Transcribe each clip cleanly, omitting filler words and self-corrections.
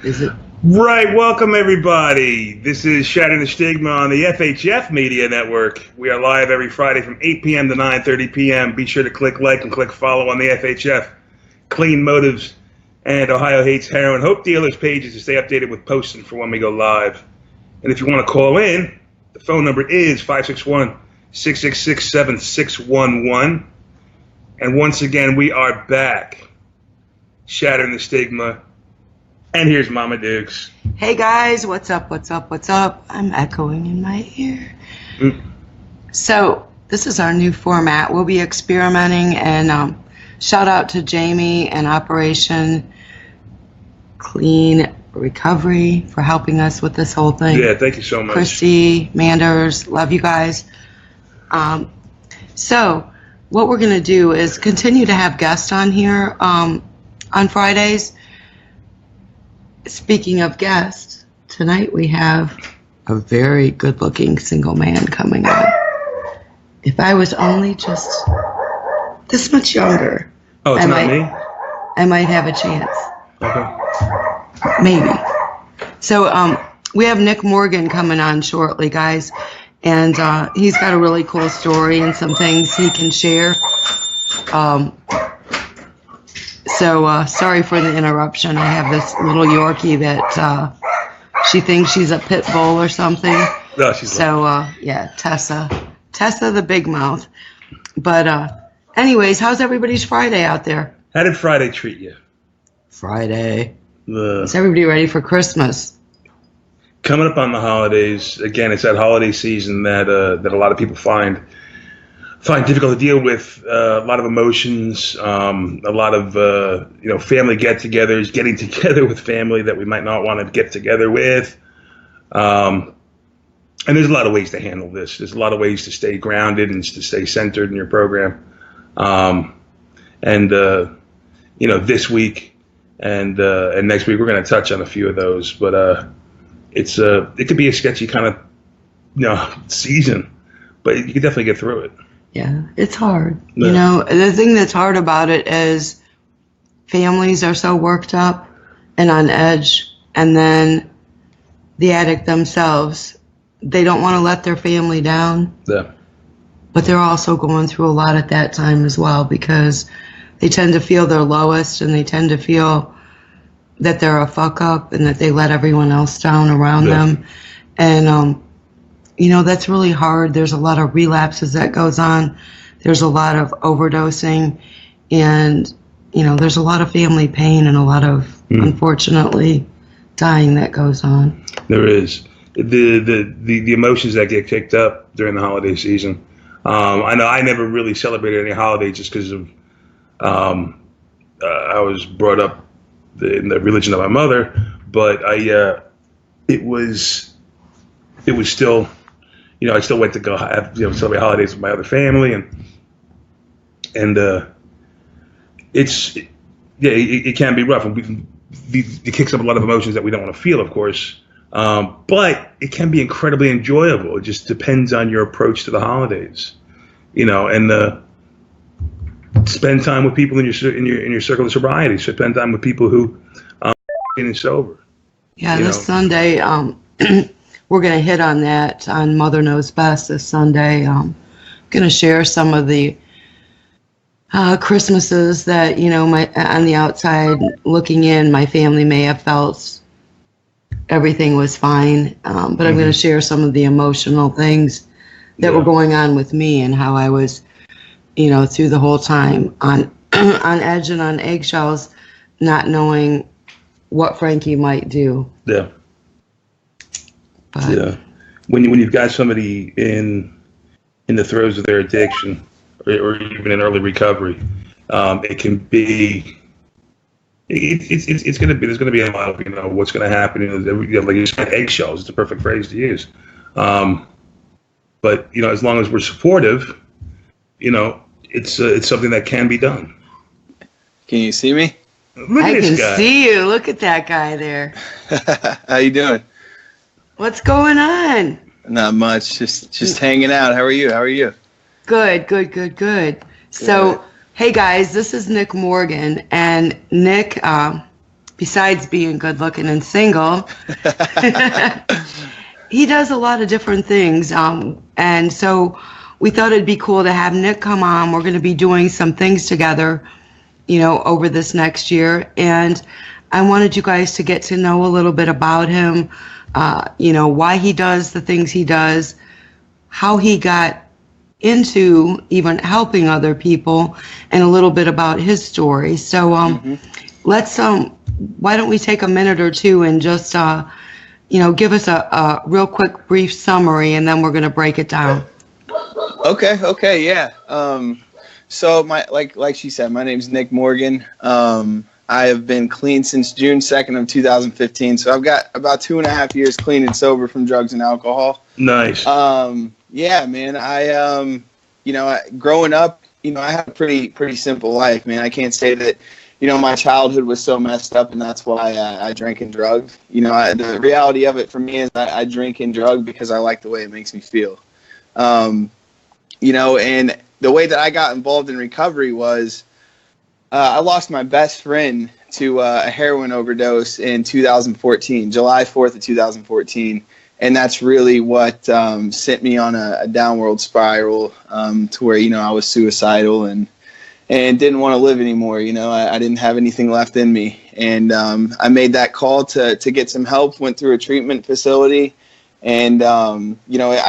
Is it? Right, welcome everybody. This is Shattering the Stigma on the FHF Media Network. We are live every Friday from 8 p.m. to 9:30 p.m. Be sure to click like and click follow on the FHF, Clean Motives, and Ohio Hates Heroin Hope Dealers pages to stay updated with posting for when we go live. And if you want to call in, the phone number is 561-666-7611. And once again, we are back. Shattering the Stigma. And here's Mama Dukes. Hey guys, what's up, what's up, what's up? I'm echoing in my ear. So, this is our new format. We'll be experimenting, and shout out to Jamie and Operation Clean Recovery for helping us with this whole thing. Yeah, thank you so much. Christy, Manders, love you guys. So, what we're going to do is continue to have guests on here on Fridays. Speaking of guests, tonight we have a very good-looking single man coming on. If I was only just this much younger, oh, it's not me? I might have a chance. Okay. Maybe. So we have Nick Morgan coming on shortly, guys, and he's got a really cool story and some things he can share. So sorry for the interruption. I have this little Yorkie that she thinks she's a pit bull or something. No, she's so yeah, Tessa the big mouth. But anyways, how's everybody's Friday out there? How did Friday treat you? Friday. Is everybody ready for Christmas? Coming up on the holidays, again, it's that holiday season that a lot of people find difficult to deal with. A lot of emotions, a lot of family get-togethers, getting together with family that we might not want to get together with, and there's a lot of ways to handle this. There's a lot of ways to stay grounded and to stay centered in your program, this week and next week we're going to touch on a few of those, but it could be a sketchy kind of season, but you can definitely get through it. Yeah, it's hard. Yeah. The thing that's hard about it is families are so worked up and on edge, and then the addict themselves, they don't want to let their family down. Yeah. But they're also going through a lot at that time as well, because they tend to feel their lowest, and they tend to feel that they're a fuck up and that they let everyone else down around them. And that's really hard. There's a lot of relapses that goes on. There's a lot of overdosing, and there's a lot of family pain and a lot of unfortunately dying that goes on. There is the emotions that get kicked up during the holiday season. I know I never really celebrated any holidays just because of I was brought up in the religion of my mother, but it was still. I still went to go have celebrate holidays with my other family, and it can be rough, and it kicks up a lot of emotions that we don't want to feel, of course. But it can be incredibly enjoyable. It just depends on your approach to the holidays, and spend time with people in your circle of sobriety. Spend time with people who getting sober. Yeah, this Sunday. We're going to hit on that on Mother Knows Best this Sunday. I'm going to share some of the Christmases that, on the outside looking in, my family may have felt everything was fine. But I'm going to share some of the emotional things that were going on with me and how I was, through the whole time on edge and on eggshells, not knowing what Frankie might do. Yeah. But when you've got somebody in the throes of their addiction, or even in early recovery, it can be. It's going to be. There's going to be a lot of what's going to happen. Like you said, eggshells. It's a perfect phrase to use. But as long as we're supportive, it's something that can be done. Can you see me? I can see you. Look at that guy there. How you doing? What's going on? Not much. Just hanging out. How are you? Good. So, hey guys, this is Nick Morgan, and Nick besides being good looking and single, he does a lot of different things. And so we thought it'd be cool to have Nick come on. We're going to be doing some things together, over this next year. And I wanted you guys to get to know a little bit about him, why he does the things he does, how he got into even helping other people, and a little bit about his story. So let's, why don't we take a minute or two and just, give us a real quick brief summary, and then we're going to break it down. Okay, yeah. So like she said, my name's Nick Morgan. I have been clean since June 2nd of 2015. So I've got about 2.5 years clean and sober from drugs and alcohol. Nice. Yeah, man. Growing up, I had a pretty simple life, man. I can't say that, my childhood was so messed up and that's why I drank and drugged. The reality of it for me is I drink and drug because I like the way it makes me feel. And the way that I got involved in recovery was I lost my best friend to a heroin overdose in 2014, July 4th of 2014. And that's really what sent me on a downward spiral to where, I was suicidal and didn't want to live anymore. I didn't have anything left in me. And I made that call to get some help, went through a treatment facility. And, I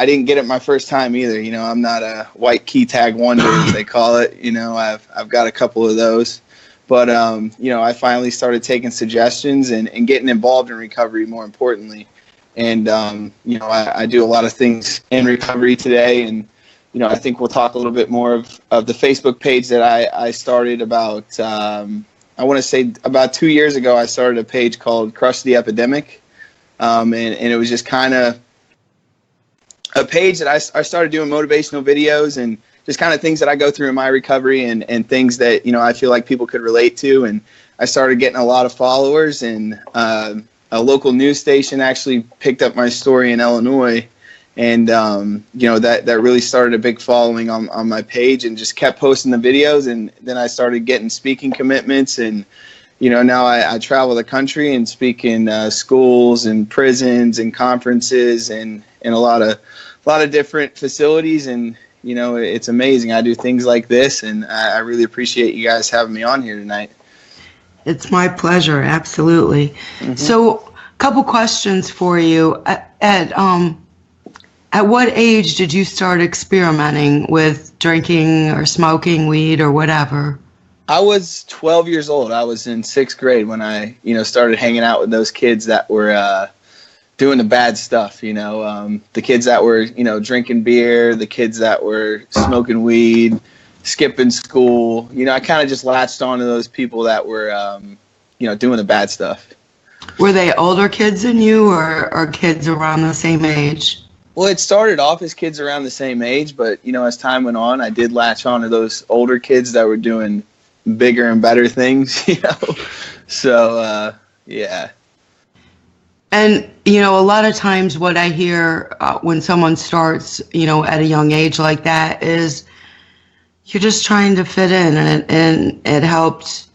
didn't get it my first time either. I'm not a white key tag wonder, as they call it. I've got a couple of those. But, I finally started taking suggestions and getting involved in recovery, more importantly. And, I do a lot of things in recovery today. And, I think we'll talk a little bit more of the Facebook page that I started about, I want to say about 2 years ago. I started a page called Crush the Epidemic. And it was just kind of a page that I started doing motivational videos and just kind of things that I go through in my recovery and things that, I feel like people could relate to. And I started getting a lot of followers, and a local news station actually picked up my story in Illinois. And, that really started a big following on my page, and just kept posting the videos. And then I started getting speaking commitments, and now I travel the country and speak in schools and prisons and conferences and a lot of different facilities. And, it's amazing. I do things like this, and I really appreciate you guys having me on here tonight. It's my pleasure. Absolutely. Mm-hmm. So a couple questions for you. Ed, at what age did you start experimenting with drinking or smoking weed or whatever? I was 12 years old. I was in 6th grade when I, started hanging out with those kids that were doing the bad stuff, the kids that were, drinking beer, the kids that were smoking weed, skipping school. I kind of just latched on to those people that were, doing the bad stuff. Were they older kids than you, or kids around the same age? Well, it started off as kids around the same age, but, as time went on, I did latch on to those older kids that were doing bigger and better things, So, yeah. And, a lot of times what I hear when someone starts, at a young age like that is you're just trying to fit in, and it helped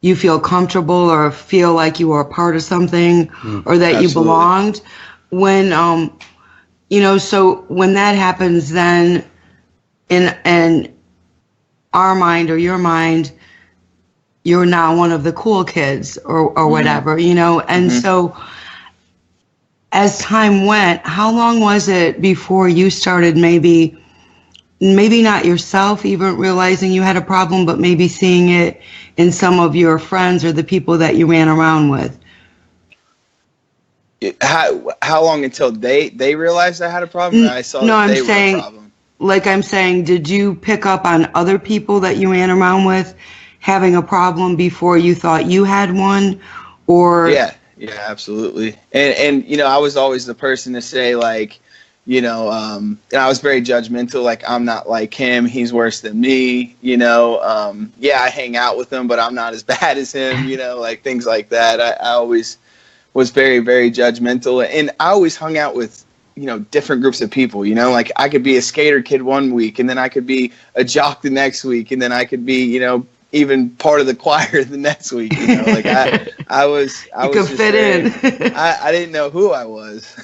you feel comfortable or feel like you were a part of something or that Absolutely. You belonged. When, so when that happens, then in our mind or your mind, you're now one of the cool kids or whatever, and so as time went, how long was it before you started maybe not yourself even realizing you had a problem, but maybe seeing it in some of your friends or the people that you ran around with? How long until they realized I had a problem? I saw that they were a problem. I'm saying, did you pick up on other people that you ran around with having a problem before you thought you had one? Or Yeah, absolutely. And I was always the person to say, like, and I was very judgmental, like, I'm not like him, he's worse than me, I hang out with him, but I'm not as bad as him, like things like that. I always was very, very judgmental, and I always hung out with, different groups of people, I could be a skater kid one week, and then I could be a jock the next week, and then I could be, even part of the choir the next week. You know, like I was You could just fit very, in. I didn't know who I was.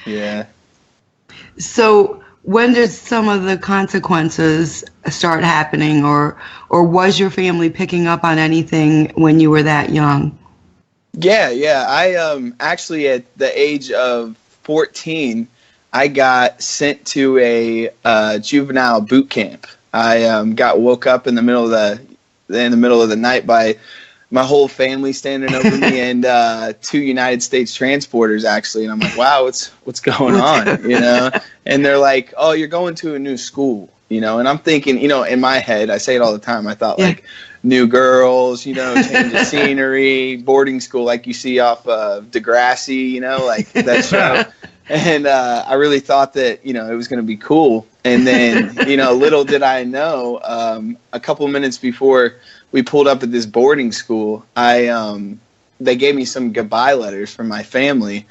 Yeah. So when did some of the consequences start happening, or was your family picking up on anything when you were that young? Yeah. I actually at the age of 14, I got sent to a juvenile boot camp. I got woke up in the middle of the night by my whole family standing over me and 2 United States transporters actually, and I'm like, wow, what's going on, you know? And they're like, oh, you're going to a new school, you know? And I'm thinking, you know, in my head, I say it all the time, I thought like new girls, you know, change of scenery, boarding school like you see off of Degrassi, you know, like that show. And I really thought that, you know, it was going to be cool. And then, you know, little did I know, a couple minutes before we pulled up at this boarding school, they gave me some goodbye letters from my family.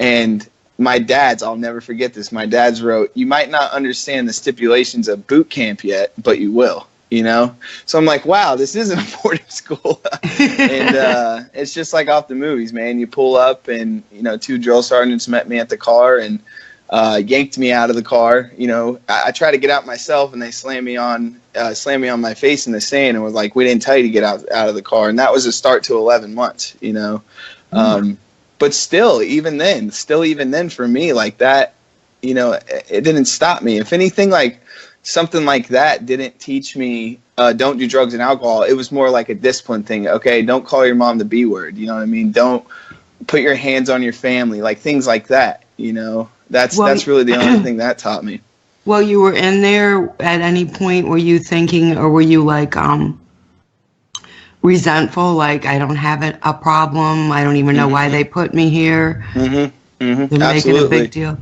And my dad's, I'll never forget this, my dad's wrote, "You might not understand the stipulations of boot camp yet, but you will." You know? So I'm like, wow, this isn't a boarding school. And it's just like off the movies, man. You pull up and, you know, 2 drill sergeants met me at the car and yanked me out of the car. You know, I tried to get out myself and they slammed me on my face in the sand and was like, "We didn't tell you to get out of the car." And that was a start to 11 months, you know? But still, even then for me, like that, you know, it didn't stop me. If anything, like, something like that didn't teach me don't do drugs and alcohol. It was more like a discipline thing. Okay, don't call your mom the B word. You know what I mean? Don't put your hands on your family. Like things like that. You know, that's really the only thing that taught me. Well, you were in there at any point, were you thinking, or were you like resentful? Like, I don't have a problem. I don't even know why they put me here. They're making a big deal.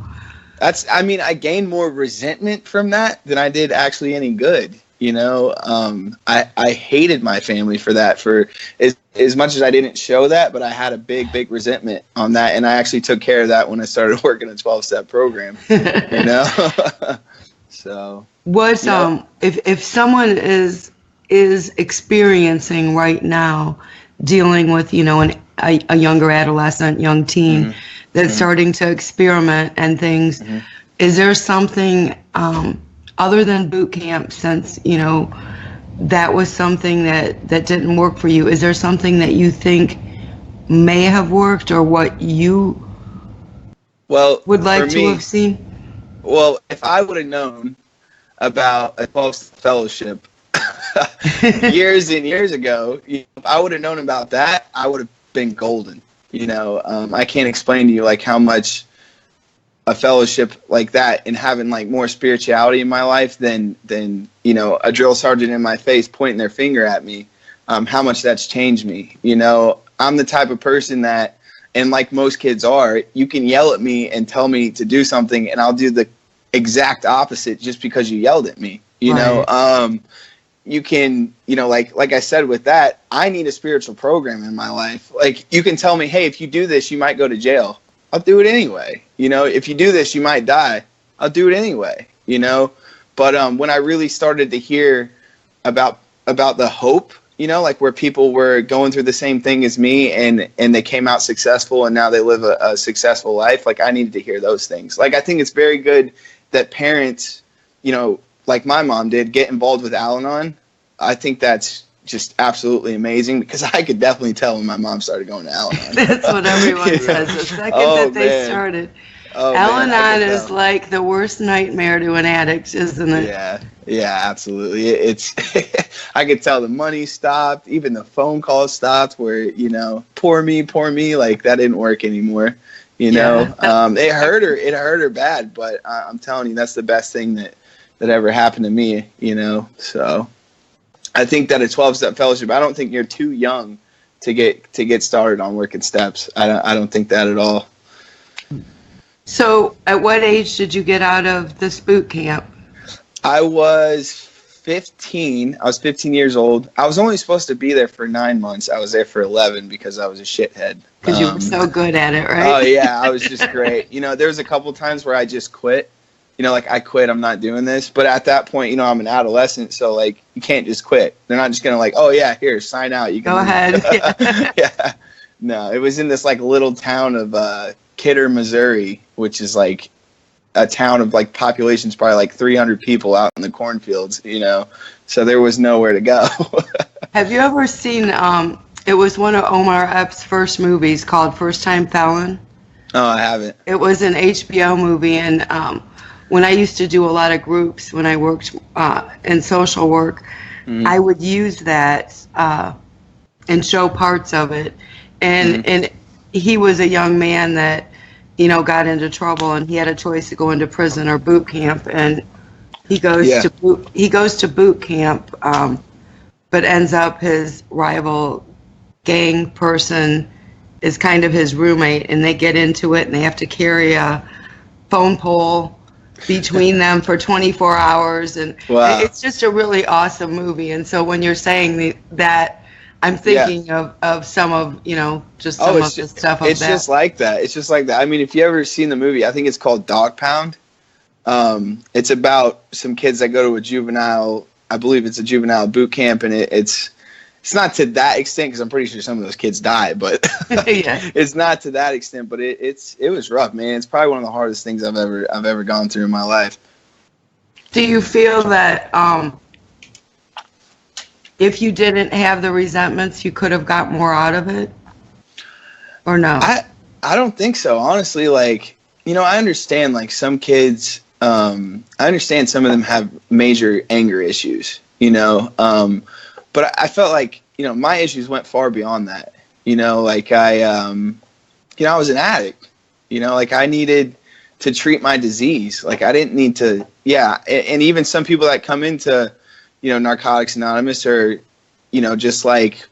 I gained more resentment from that than I did actually any good. You know, I hated my family for that, for as much as I didn't show that, but I had a big resentment on that. And I actually took care of that when I started working a 12-step program, you know? So what, if someone is experiencing right now dealing with, you know, a younger adolescent, young teen, that's starting to experiment and things. Is there something other than boot camp, since, you know, that was something that didn't work for you? Is there something that you think may have worked, or what you would like to have seen? Well, if I would have known about a 12-step fellowship years and years ago, if I would have known about that, I would have been golden. You know, I can't explain to you like how much a fellowship like that and having like more spirituality in my life than you know, a drill sergeant in my face pointing their finger at me, how much that's changed me. You know, I'm the type of person that, and like most kids are, you can yell at me and tell me to do something and I'll do the exact opposite just because you yelled at me. You know, you can, you know, like I said with that, I need a spiritual program in my life. Like, you can tell me, hey, if you do this, you might go to jail. I'll do it anyway. You know, if you do this, you might die. I'll do it anyway, you know? But when I really started to hear about the hope, you know, like where people were going through the same thing as me and they came out successful and now they live a successful life, like I needed to hear those things. Like, I think it's very good that parents, you know, like my mom did, get involved with Al-Anon. I think that's just absolutely amazing, because I could definitely tell when my mom started going to Al-Anon. That's what everyone says. The second that they started. Al-Anon is like the worst nightmare to an addict, isn't it? Yeah, absolutely. It's I could tell the money stopped, even the phone calls stopped, where, you know, poor me, like that didn't work anymore. You know, it hurt her bad, but I'm telling you, that's the best thing that ever happened to me, you know? So I think that a 12-step fellowship, I don't think you're too young to get started on working steps. I don't think that at all. So at what age did you get out of this boot camp? I was 15. I was 15 years old. I was only supposed to be there for 9 months. I was there for 11 because I was a shithead. Because you were so good at it, right? Oh, yeah. I was just great. You know, there was a couple times where I just quit. like I quit, I'm not doing this. But at that point, I'm an adolescent, so like you can't just quit. They're not just gonna like, oh yeah, here, sign out. You can Go ahead. Yeah. No, it was in this like little town of Kidder, Missouri, which is like a town of like population's probably like 300 people out in the cornfields, so there was nowhere to go. Have you ever seen, it was one of Omar Epps' first movies called First Time Felon? Oh, I haven't. It was an HBO movie, and when I used to do a lot of groups, when I worked in social work, I would use that and show parts of it. And he was a young man that, got into trouble, and he had a choice to go into prison or boot camp, and he goes to boot camp, but ends up his rival gang person is kind of his roommate, and they get into it, and they have to carry a phone pole between them for 24 hours, and it's just a really awesome movie. And so when you're saying that, I'm thinking of some of, just some of the stuff of that. It's just like that. It's just like that. I mean, if you ever seen the movie, I think it's called Dog Pound. It's about some kids that go to a juvenile boot camp, and it's not to that extent, because I'm pretty sure some of those kids die, but it's not to that extent. But it was rough, man. It's probably one of the hardest things I've ever gone through in my life. Do you feel that if you didn't have the resentments, you could have got more out of it, or no? I don't think so, honestly. Like, I understand like some kids. I understand some of them have major anger issues. But I felt like, my issues went far beyond that. Like I was an addict. Like I needed to treat my disease. Like I didn't need to, and even some people that come into, Narcotics Anonymous are, just like,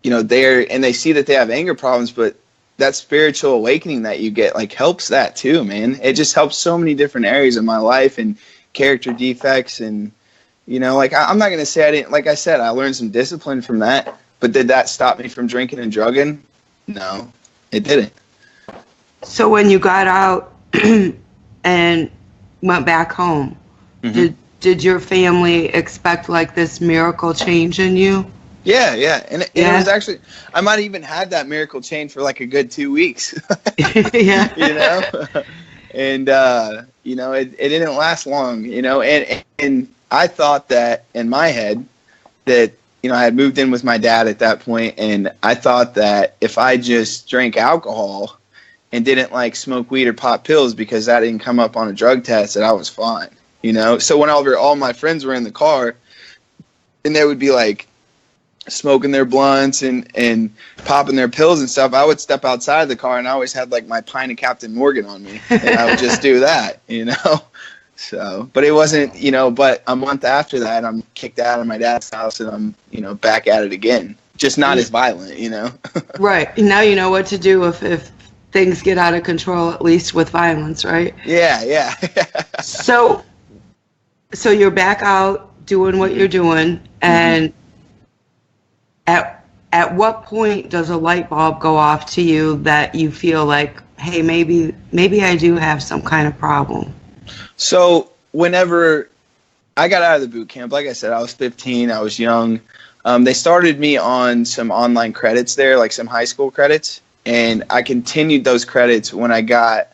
they see that they have anger problems, but that spiritual awakening that you get, like, helps that too, man. It just helps so many different areas of my life and character defects. And, like, I'm not going to say I didn't, like I said, I learned some discipline from that, but did that stop me from drinking and drugging? No, it didn't. So when you got out and went back home, did your family expect like this miracle change in you? Yeah. And it was actually, I might have even had that miracle change for like a good 2 weeks. Yeah. And, it didn't last long, and I thought that in my head that, I had moved in with my dad at that point, and I thought that if I just drank alcohol and didn't like smoke weed or pop pills because that didn't come up on a drug test, that I was fine, So whenever all my friends were in the car and they would be like smoking their blunts and popping their pills and stuff, I would step outside the car and I always had like my pint of Captain Morgan on me, and I would just do that, So, but it wasn't, but a month after that, I'm kicked out of my dad's house and I'm, back at it again. Just not as violent, Right. Now you know what to do if things get out of control, at least with violence, right? Yeah. So you're back out doing what you're doing, and at what point does a light bulb go off to you that you feel like, hey, maybe I do have some kind of problem? So whenever I got out of the boot camp, like I said, I was 15, I was young. They started me on some online credits there, like some high school credits. And I continued those credits when I got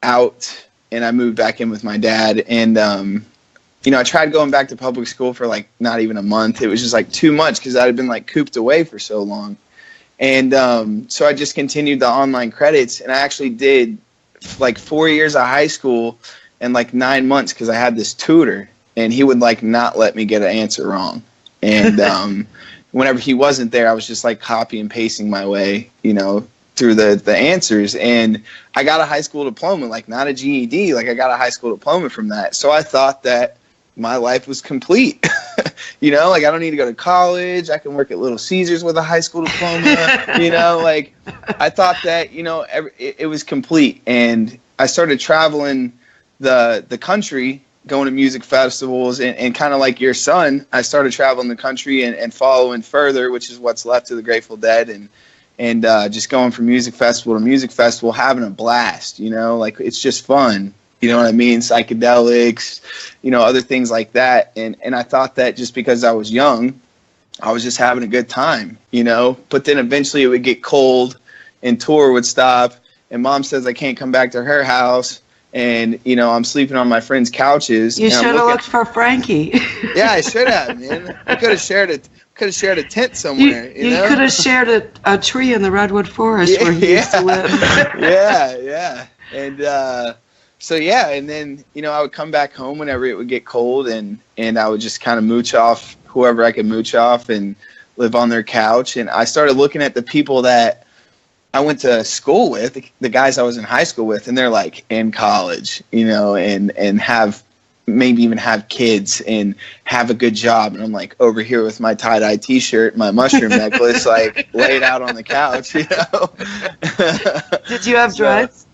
out and I moved back in with my dad. And, I tried going back to public school for like not even a month. It was just like too much because I had been like cooped away for so long. And so I just continued the online credits, and I actually did like 4 years of high school and like 9 months because I had this tutor, and he would like not let me get an answer wrong. And whenever he wasn't there, I was just like copy and pasting my way, through the answers. And I got a high school diploma, like not a GED, like I got a high school diploma from that. So I thought that my life was complete. Like I don't need to go to college. I can work at Little Caesars with a high school diploma. Like I thought that, it was complete. And I started traveling the country, going to music festivals, and kind of like your son, I started traveling the country and following Further, which is what's left of the Grateful Dead, and just going from music festival to music festival, having a blast, like it's just fun. You know what I mean? Psychedelics, other things like that. And I thought that just because I was young, I was just having a good time, But then eventually it would get cold and tour would stop. And mom says I can't come back to her house. And, I'm sleeping on my friends' couches. You should have looked for Frankie. Yeah, I should have, man. We could have shared a tent somewhere, You could have shared a tree in the redwood forest where he used to live. Yeah. And and then, I would come back home whenever it would get cold, and I would just kind of mooch off whoever I could mooch off and live on their couch. And I started looking at the people that I went to school with, the guys I was in high school with, and they're like in college, and have maybe even have kids and have a good job. And I'm like over here with my tie-dye t-shirt, my mushroom necklace, like laid out on the couch, Did you have dreads?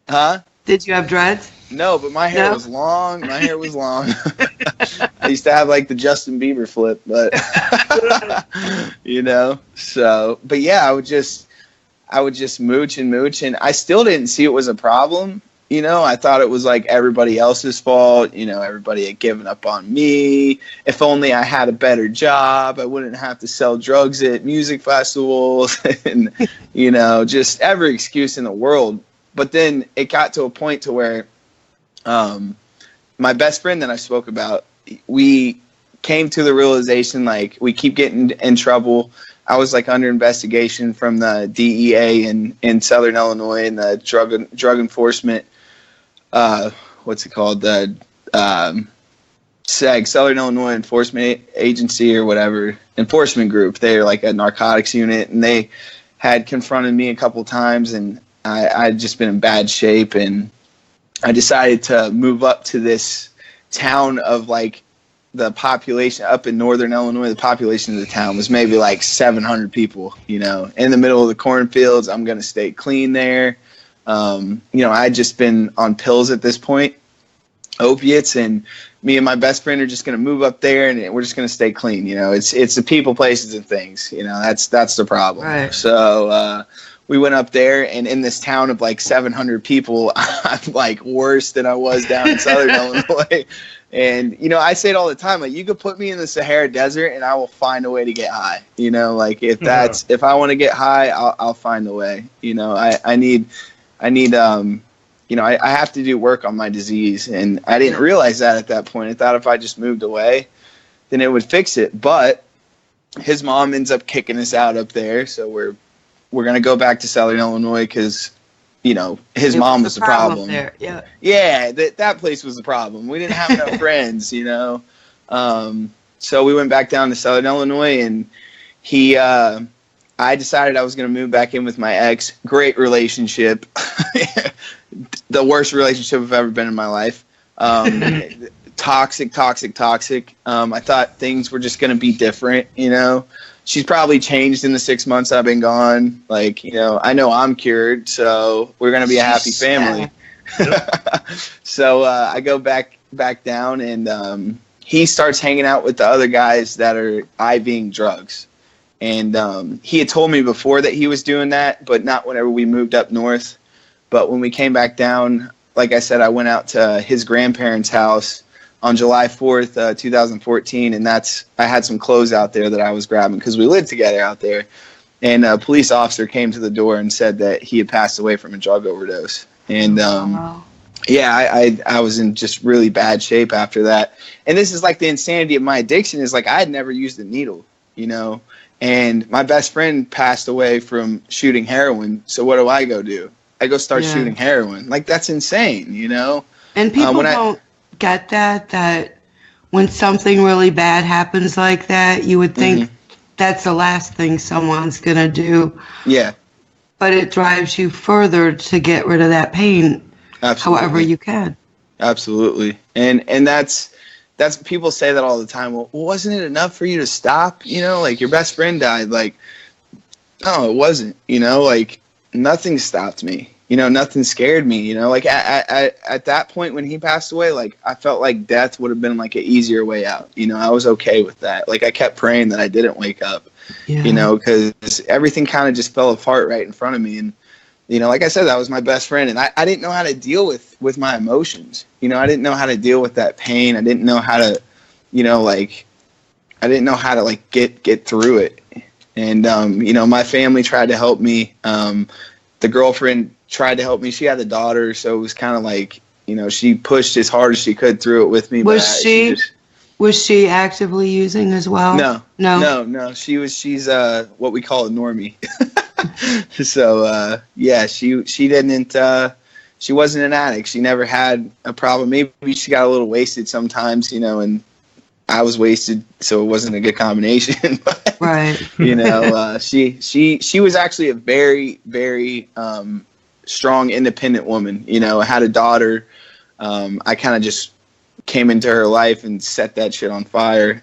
Huh? Did you have dreads? No, but my hair was long. I used to have like the Justin Bieber flip, but so, but yeah, I would just mooch, and I still didn't see it was a problem. I thought it was like everybody else's fault. Everybody had given up on me. If only I had a better job, I wouldn't have to sell drugs at music festivals and, just every excuse in the world. But then it got to a point to where my best friend that I spoke about, we came to the realization, like, we keep getting in trouble. I was like under investigation from the DEA in Southern Illinois and the drug enforcement. What's it called? The SEG, Southern Illinois Enforcement Agency or whatever, enforcement group. They're like a narcotics unit, and they had confronted me a couple times, and I'd just been in bad shape, and I decided to move up to this town of like, the population up in Northern Illinois, the population of the town was maybe like 700 people, in the middle of the cornfields. I'm going to stay clean there. I'd just been on pills at this point, opiates, and me and my best friend are just going to move up there, and we're just going to stay clean. It's the people, places, and things, that's the problem. Right. So, we went up there, and in this town of like 700 people, I'm like worse than I was down in Southern Illinois. And, I say it all the time, like, you could put me in the Sahara Desert and I will find a way to get high. Like if I want to get high, I'll find a way. I have to do work on my disease. And I didn't realize that at that point. I thought if I just moved away, then it would fix it. But his mom ends up kicking us out up there. So we're going to go back to Southern Illinois because, his mom was the problem. There. Yeah, that place was the problem. We didn't have enough friends, So we went back down to Southern Illinois, and I decided I was going to move back in with my ex. Great relationship. The worst relationship I've ever been in my life. Toxic. I thought things were just going to be different, She's probably changed in the 6 months I've been gone. Like, I know I'm cured, so we're going to be a happy family. So I go back down, and he starts hanging out with the other guys that are IVing drugs. And he had told me before that he was doing that, but not whenever we moved up north. But when we came back down, like I said, I went out to his grandparents' house on July 4th, 2014, and I had some clothes out there that I was grabbing because we lived together out there. And a police officer came to the door and said that he had passed away from a drug overdose. And I was in just really bad shape after that. And this is like the insanity of my addiction is like I had never used a needle, and my best friend passed away from shooting heroin. So what do? I go start shooting heroin. Like, that's insane, And people don't get that when something really bad happens like that, you would think that's the last thing someone's going to do. Yeah. But it drives you further to get rid of that pain. Absolutely. However you can. Absolutely. And that's people say that all the time. Well, wasn't it enough for you to stop? Like, your best friend died. Like, no, it wasn't. Like, nothing stopped me. Nothing scared me. Like at that point when he passed away, like, I felt like death would have been like an easier way out. I was okay with that. Like, I kept praying that I didn't wake up. Because everything kind of just fell apart right in front of me. And like I said, that was my best friend, and I didn't know how to deal with my emotions. I didn't know how to deal with that pain. I didn't know how to, I didn't know how to like get through it. And my family tried to help me. The girlfriend tried to help me. She had a daughter, so it was kind of like, she pushed as hard as she could through it with me. Was she actively using as well? No. She's what we call a normie. So she didn't. She wasn't an addict. She never had a problem. Maybe she got a little wasted sometimes, and I was wasted, so it wasn't a good combination. But, right. She was actually a very, very strong, independent woman. I had a daughter. I kind of just came into her life and set that shit on fire.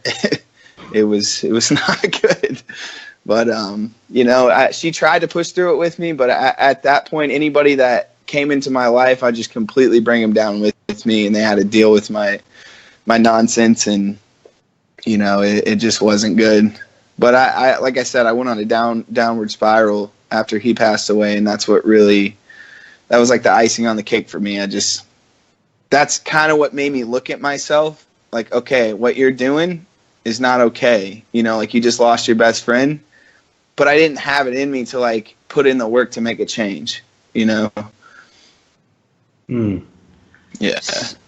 It was not good. But she tried to push through it with me. But at that point, anybody that came into my life, I just completely bring them down with me, and they had to deal with my nonsense, and it just wasn't good. But I like I said, I went on a downward spiral after he passed away, and that was like the icing on the cake for me. That's kind of what made me look at myself like, okay, what you're doing is not okay. Like, you just lost your best friend, but I didn't have it in me to like put in the work to make a change. Yeah.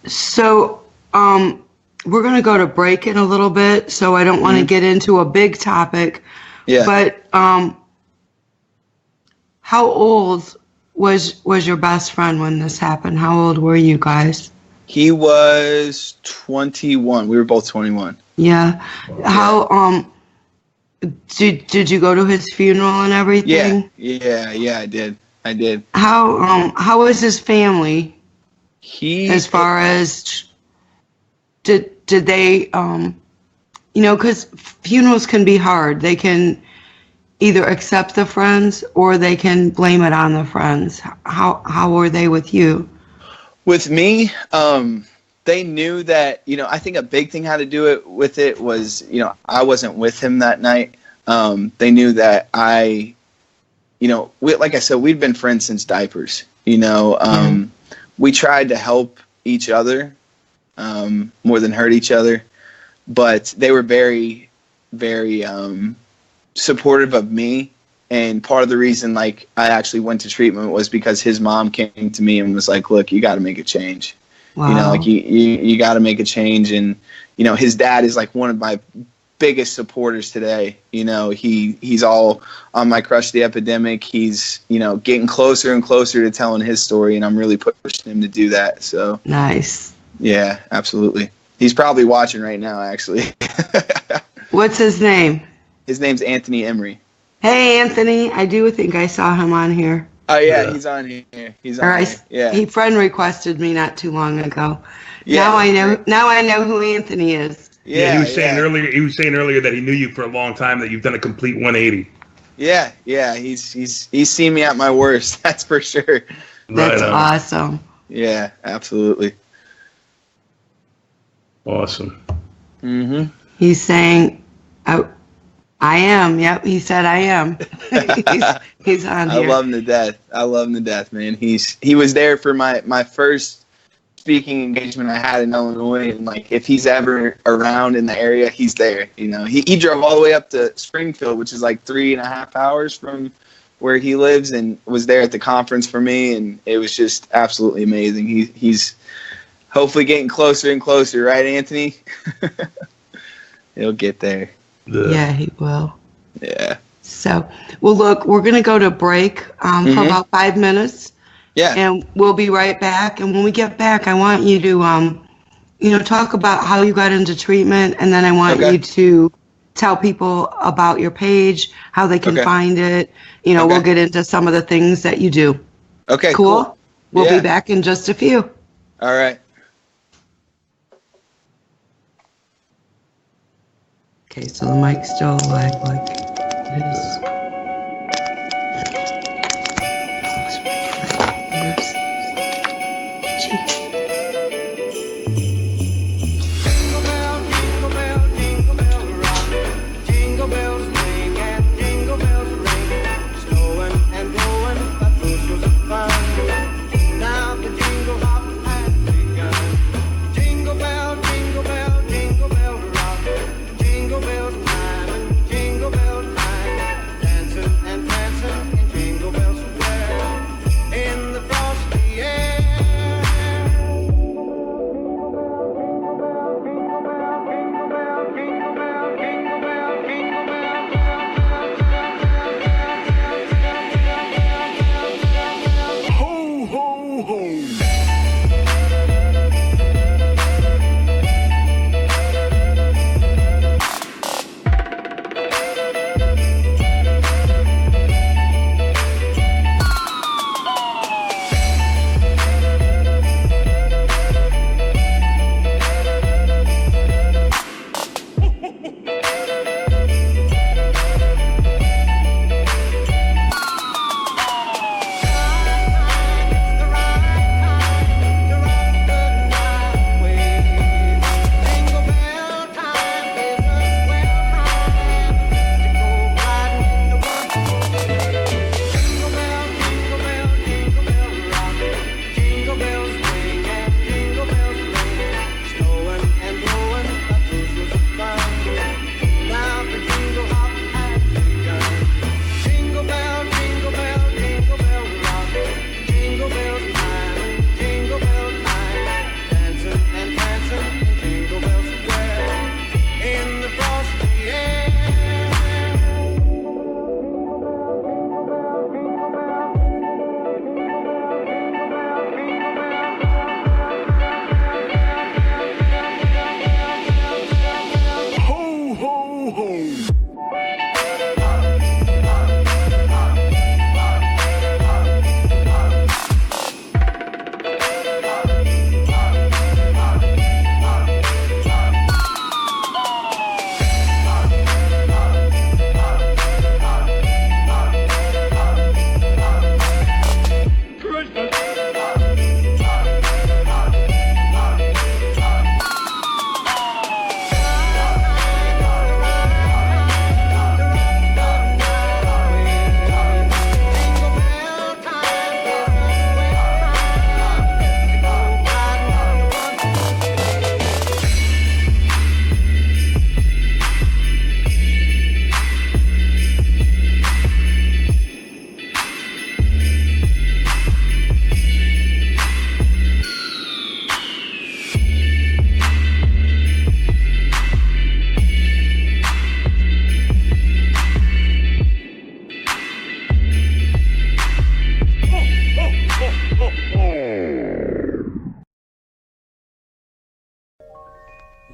So, we're going to go to break in a little bit, so I don't want to get into a big topic. Yeah. But how old was your best friend when this happened? How old were you guys? He was 21. We were both 21. Yeah. How did you go to his funeral and everything? Yeah, I did. How was his family? As far as did they because funerals can be hard. They can either accept the friends or they can blame it on the friends. How were they with you? With me, they knew that, I think a big thing had to do with it was, I wasn't with him that night. They knew that like I said, we'd been friends since diapers. We tried to help each other more than hurt each other, but they were very, very supportive of me. And part of the reason, like, I actually went to treatment was because his mom came to me and was like, look, you got to make a change. Wow. You got to make a change. And, his dad is like one of my biggest supporters today. He's all on my Crush the Epidemic. He's, getting closer and closer to telling his story, and I'm really pushing him to do that. So nice. Yeah, absolutely. He's probably watching right now, actually. What's his name? His name's Anthony Emery. Hey, Anthony. I do think I saw him on here. Oh, yeah, he's on here. Yeah. He friend requested me not too long ago. Yeah. Now I know who Anthony is. Yeah, he was saying earlier. He was saying earlier that he knew you for a long time. That you've done a complete 180. Yeah. He's seen me at my worst. That's for sure. That's awesome. Yeah, absolutely. Awesome. Mhm. He's saying, I am. Yep, he said I am. he's on here. I love him to death, man. He was there for my first speaking engagement I had in Illinois, and like, if he's ever around in the area, he's there. He drove all the way up to Springfield, which is like 3.5 hours from where he lives, and was there at the conference for me, and it was just absolutely amazing. He's hopefully getting closer and closer, right, Anthony? He'll get there. Yeah, he will. Yeah. So, well, look, we're going to go to break for about 5 minutes. Yeah. And we'll be right back. And when we get back, I want you to, talk about how you got into treatment. And then I want you to tell people about your page, how they can find it. We'll get into some of the things that you do. Okay, cool. We'll be back in just a few. All right. Okay, so the mic's still alive like it is. Jingle bells ring and jingle bells ring, snowing and blowing, but those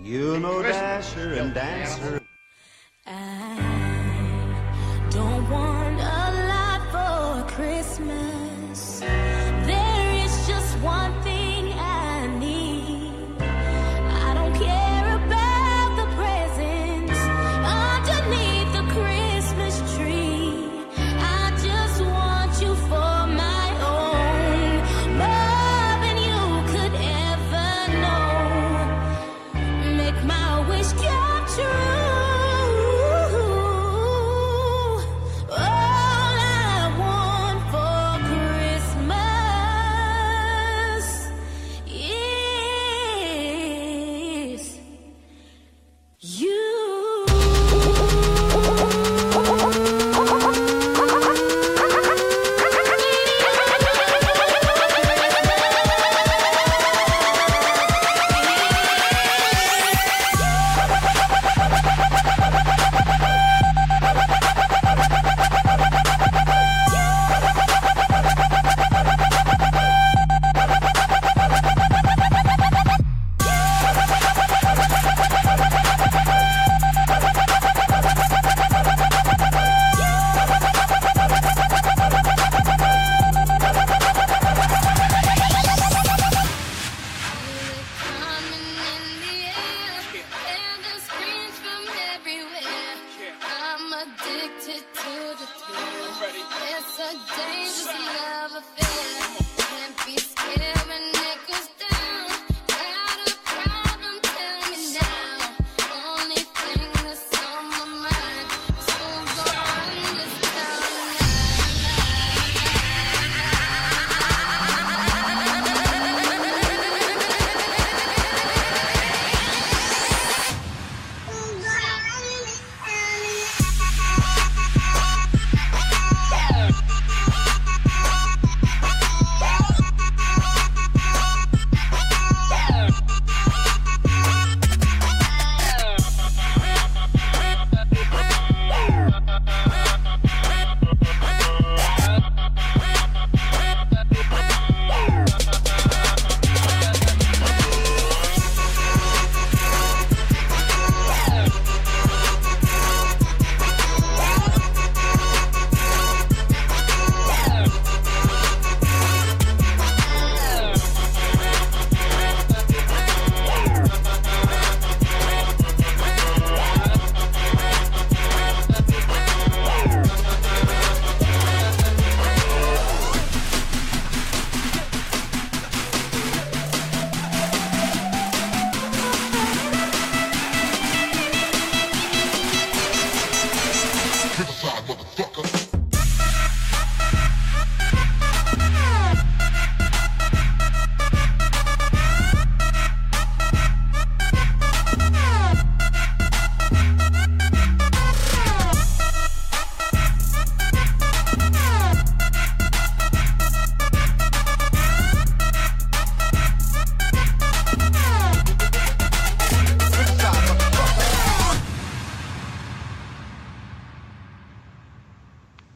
You know Dasher and Dancer. I don't want a lot for Christmas. There is just one thing I need. I don't care about the presents underneath the Christmas tree. I just want you for my own, more than you could ever know. Make my wish come true.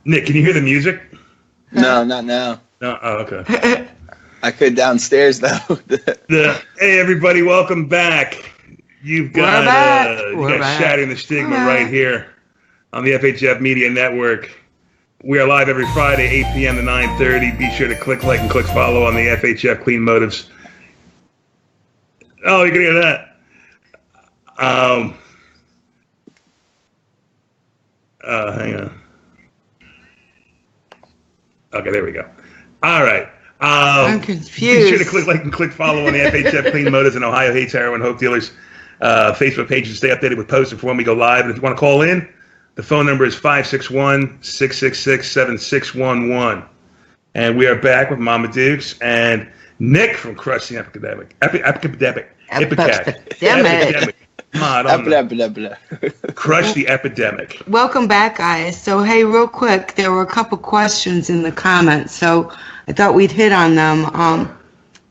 Nick, can you hear the music? No, not now. No. Oh, okay. I could downstairs though. Hey, everybody, welcome back. You've got Shattering the Stigma right here on the FHF Media Network. We are live every Friday, 8 p.m. to 9:30. Be sure to click like and click follow on the FHF Clean Motives. Oh, you can hear that. Hang on. Okay, there we go. All right. I'm confused. Be sure to click like and click follow on the FHF Clean Motives and Ohio Hates Heroin Hope Dealers Facebook page to stay updated with posts for when we go live. And if you want to call in, the phone number is 561-666-7611. And we are back with Mama Dukes and Nick from Crush the Epidemic. Epidemic. Crush the Epidemic. Welcome back, guys. So, hey, real quick, there were a couple questions in the comments, so I thought we'd hit on them.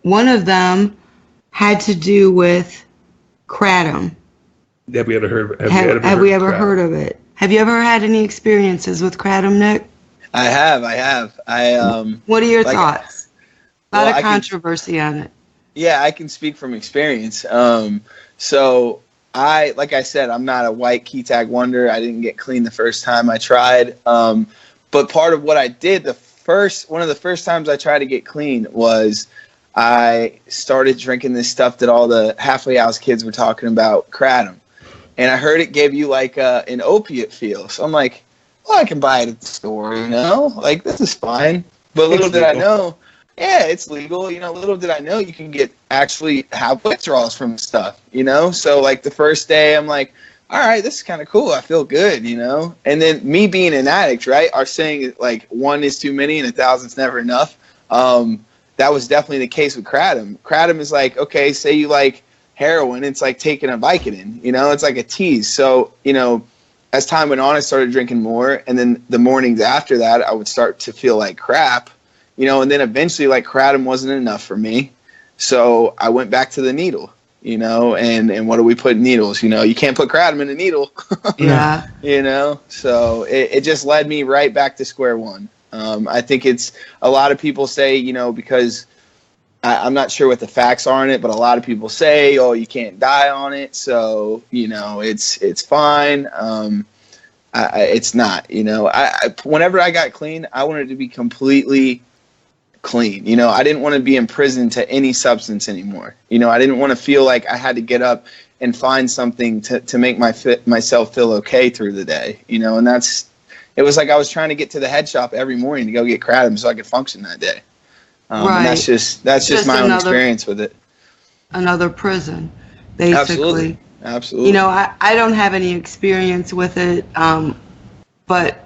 One of them had to do with kratom. Have we ever heard of it? Have you ever had any experiences with kratom, Nick? I have. What are your thoughts? A lot of controversy on it. Yeah, I can speak from experience. So like I said, I'm not a white key tag wonder. I didn't get clean the first time I tried. But part of what I did, one of the first times I tried to get clean was I started drinking this stuff that all the halfway house kids were talking about, kratom. And I heard it gave you like an opiate feel. So I'm like, well, I can buy it at the store, like this is fine. But little did I know, yeah, it's legal. Little did I know you can actually have withdrawals from stuff, So like the first day I'm like, all right, this is kind of cool. I feel good, And then me being an addict, right? Our saying like 1 is too many and 1,000's never enough. That was definitely the case with kratom. Kratom is like, okay, say you like heroin, it's like taking a Vicodin, it's like a tease. So, as time went on, I started drinking more. And then the mornings after that, I would start to feel like crap, and then eventually like kratom wasn't enough for me. So I went back to the needle, and what do we put in needles? You can't put kratom in a needle. Yeah. So it just led me right back to square one. I think it's a lot of people say, because I'm not sure what the facts are on it, but a lot of people say, oh, you can't die on it. So, it's fine. It's not, whenever I got clean, I wanted to be completely clean. I didn't want to be in prison to any substance anymore. I didn't want to feel like I had to get up and find something to make myself feel okay through the day, and it was like I was trying to get to the head shop every morning to go get kratom so I could function that day. Right. And that's just my own experience with it. Another prison, basically. Absolutely. I don't have any experience with it, but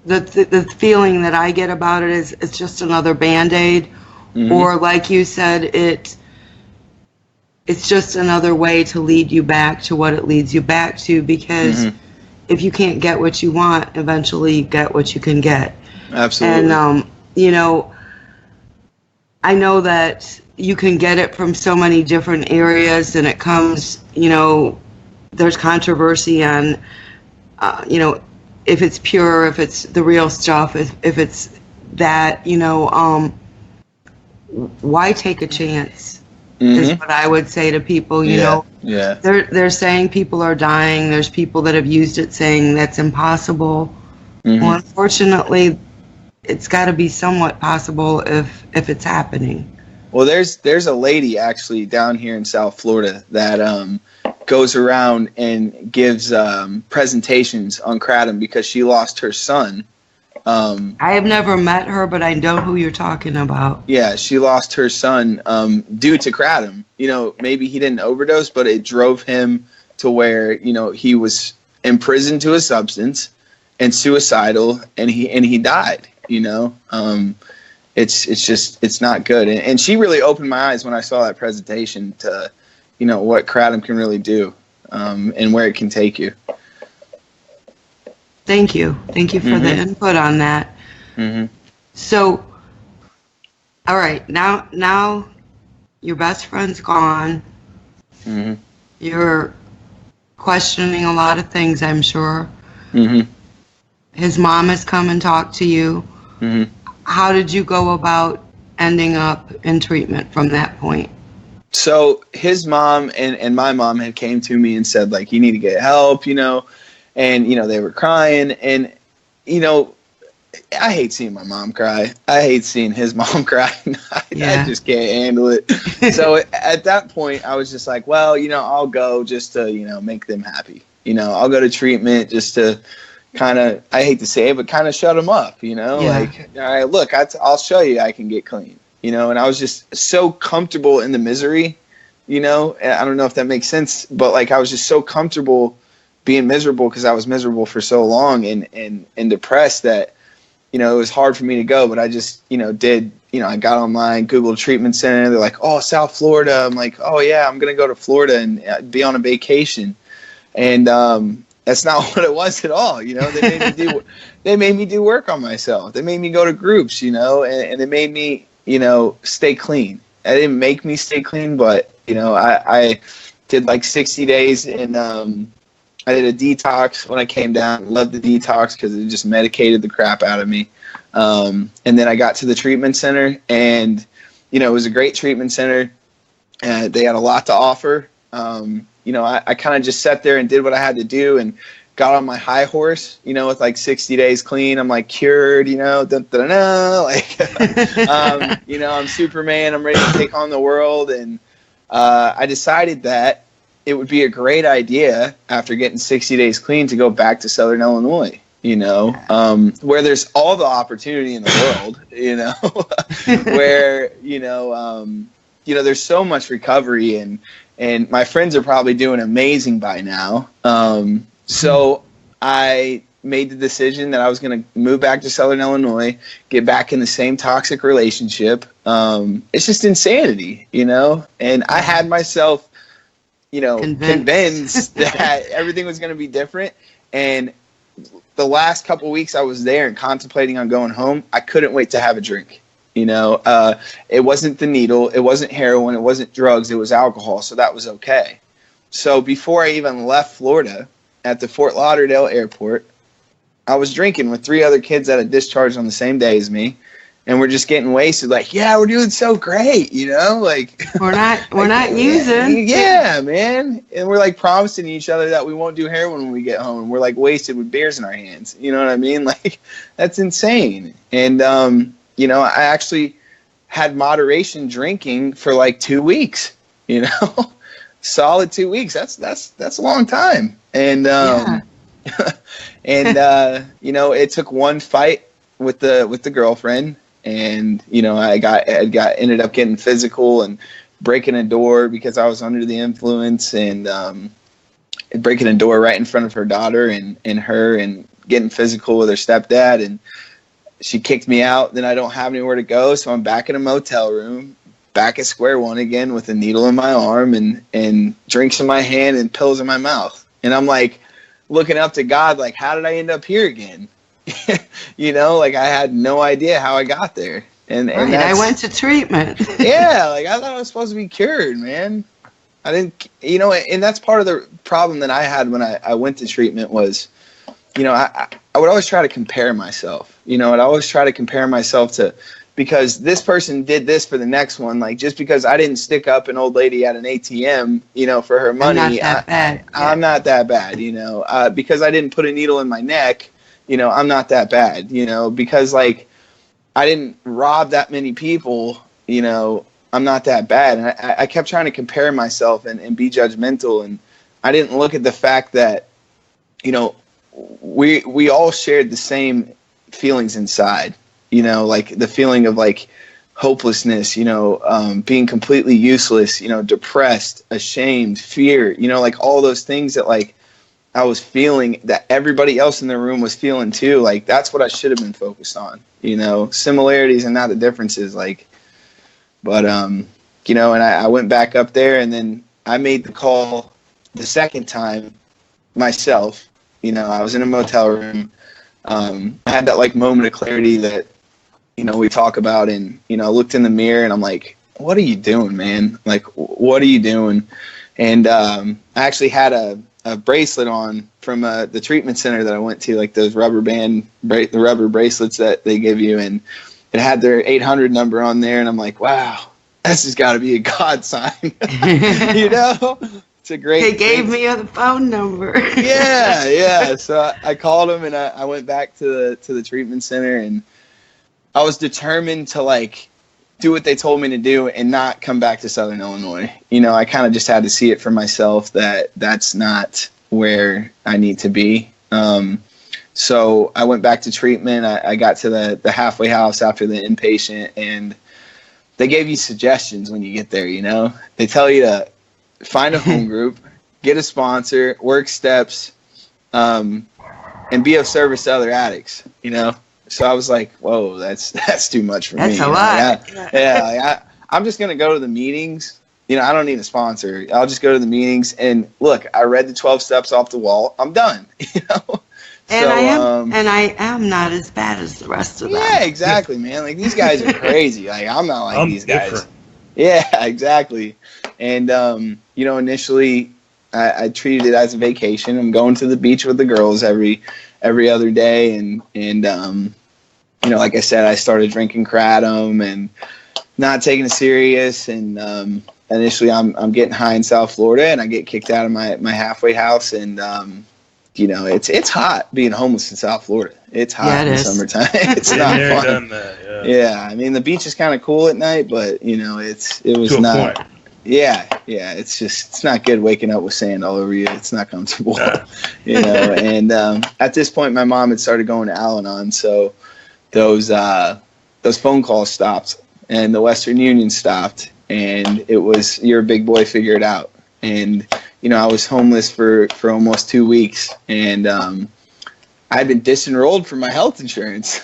the feeling that I get about it is it's just another Band-Aid, mm-hmm. or like you said, it's just another way to lead you back to what it leads you back to, because mm-hmm. if you can't get what you want, eventually you get what you can get. Absolutely. And, I know that you can get it from so many different areas, and it comes, there's controversy on, if it's pure, if it's the real stuff, if it's that, why take a chance? Mm-hmm. Is what I would say to people, Yeah. They're saying people are dying. There's people that have used it saying that's impossible. Mm-hmm. Well, unfortunately, it's got to be somewhat possible if it's happening. Well, there's a lady actually down here in South Florida that goes around and gives presentations on kratom because she lost her son. I have never met her, but I know who you're talking about. Yeah, she lost her son due to kratom. Maybe he didn't overdose, but it drove him to where he was imprisoned to a substance and suicidal, and he died. It's not good. And she really opened my eyes when I saw that presentation to, what kratom can really do, and where it can take you. Thank you for mm-hmm. the input on that. Mm-hmm. So, all right, now your best friend's gone. Mm-hmm. You're questioning a lot of things, I'm sure. Mm-hmm. His mom has come and talked to you. Mm-hmm. How did you go about ending up in treatment from that point? So his mom and my mom had came to me and said, like, you need to get help, and, they were crying. And, I hate seeing my mom cry. I hate seeing his mom cry. I just can't handle it. So at that point, I was just like, well, I'll go just to, make them happy. I'll go to treatment just to kind of, I hate to say it, but kind of shut them up, like, all right, look, I'll show you I can get clean, and I was just so comfortable in the misery, I don't know if that makes sense, but like, I was just so comfortable being miserable because I was miserable for so long and depressed that, it was hard for me to go, but I just, did, I got online, Googled treatment center. They're like, oh, South Florida. I'm like, oh yeah, I'm going to go to Florida and be on a vacation. And, that's not what it was at all. They made me do work on myself. They made me go to groups, and they made me, stay clean. It didn't make me stay clean, but, I did like 60 days and, I did a detox when I came down. Loved the detox because it just medicated the crap out of me. And then I got to the treatment center and, it was a great treatment center. They had a lot to offer. I kind of just sat there and did what I had to do and got on my high horse, with like 60 days clean. I'm like cured, like, I'm Superman. I'm ready to take on the world. And I decided that it would be a great idea after getting 60 days clean to go back to Southern Illinois, where there's all the opportunity in the world, where, there's so much recovery and my friends are probably doing amazing by now. So I made the decision that I was going to move back to Southern Illinois, get back in the same toxic relationship. It's just insanity, and I had myself, convinced that everything was going to be different. And the last couple of weeks I was there and contemplating on going home, I couldn't wait to have a drink. It wasn't the needle, it wasn't heroin, it wasn't drugs, it was alcohol. So that was okay. So before I even left Florida, at the Fort Lauderdale airport, I was drinking with 3 other kids that had discharged on the same day as me. And we're just getting wasted, like, yeah, we're doing so great, like we're not using. Yeah, man. And we're like promising each other that we won't do heroin when we get home. And we're like wasted with beers in our hands. You know what I mean? Like, that's insane. And I actually had moderation drinking for like 2 weeks, solid 2 weeks. That's a long time. And it took one fight with the girlfriend. And, I ended up getting physical and breaking a door because I was under the influence, and breaking a door right in front of her daughter and her, and getting physical with her stepdad. And she kicked me out. Then I don't have anywhere to go. So I'm back in a motel room, back at square one again with a needle in my arm and drinks in my hand and pills in my mouth. And I'm like looking up to God, like, how did I end up here again? Like I had no idea how I got there. And I went to treatment. Yeah, like I thought I was supposed to be cured, man. I didn't, and that's part of the problem that I had when I went to treatment was, I would always try to compare myself. I'd always try to compare myself to, because this person did this for the next one. Like, just because I didn't stick up an old lady at an ATM, for her money, I'm not that bad. Yeah. I'm not that bad, because I didn't put a needle in my neck. I'm not that bad, because like I didn't rob that many people, I'm not that bad. And I kept trying to compare myself and be judgmental. And I didn't look at the fact that, we all shared the same feelings inside, like the feeling of like hopelessness, being completely useless, depressed, ashamed, fear, like all those things that like I was feeling that everybody else in the room was feeling too. Like, that's what I should have been focused on, similarities and not the differences. Like, but, and I went back up there, and then I made the call the second time myself. I was in a motel room. I had that like moment of clarity that, we talk about, and, I looked in the mirror and I'm like, what are you doing, man? Like, what are you doing? And, I actually had a bracelet on from the treatment center that I went to, like those the rubber bracelets that they give you, and it had their 800 number on there, and I'm like, wow, this has got to be a God sign. It's a great. They gave me the phone number. Yeah. So I called them, and I went back to the treatment center, and I was determined to like do what they told me to do and not come back to Southern Illinois. I kind of just had to see it for myself that that's not where I need to be. So I went back to treatment. I got to the halfway house after the inpatient, and they gave you suggestions when you get there, They tell you to find a home group, get a sponsor, work steps, and be of service to other addicts, So I was like, whoa, that's too much for me. That's a lot. Yeah, I'm just going to go to the meetings. I don't need a sponsor. I'll just go to the meetings. And look, I read the 12 steps off the wall. I'm done. And I am not as bad as the rest of them. Yeah, exactly, man. Like, these guys are crazy. Like, I'm not like these guys. Different. Yeah, exactly. And, initially I treated it as a vacation. I'm going to the beach with the girls every other day. And like I said, I started drinking kratom and not taking it serious. And, initially I'm getting high in South Florida, and I get kicked out of my halfway house, and it's hot being homeless in South Florida. It's hot in the summertime. It's not fun. Done that, yeah, I mean the beach is kind of cool at night, but it was to not. a point. Yeah, it's not good waking up with sand all over you. It's not comfortable, And at this point, my mom had started going to Al-Anon, so those phone calls stopped, and the Western Union stopped, and it was, you're a big boy, figure it out. And I was homeless for almost 2 weeks, and I'd been disenrolled from my health insurance.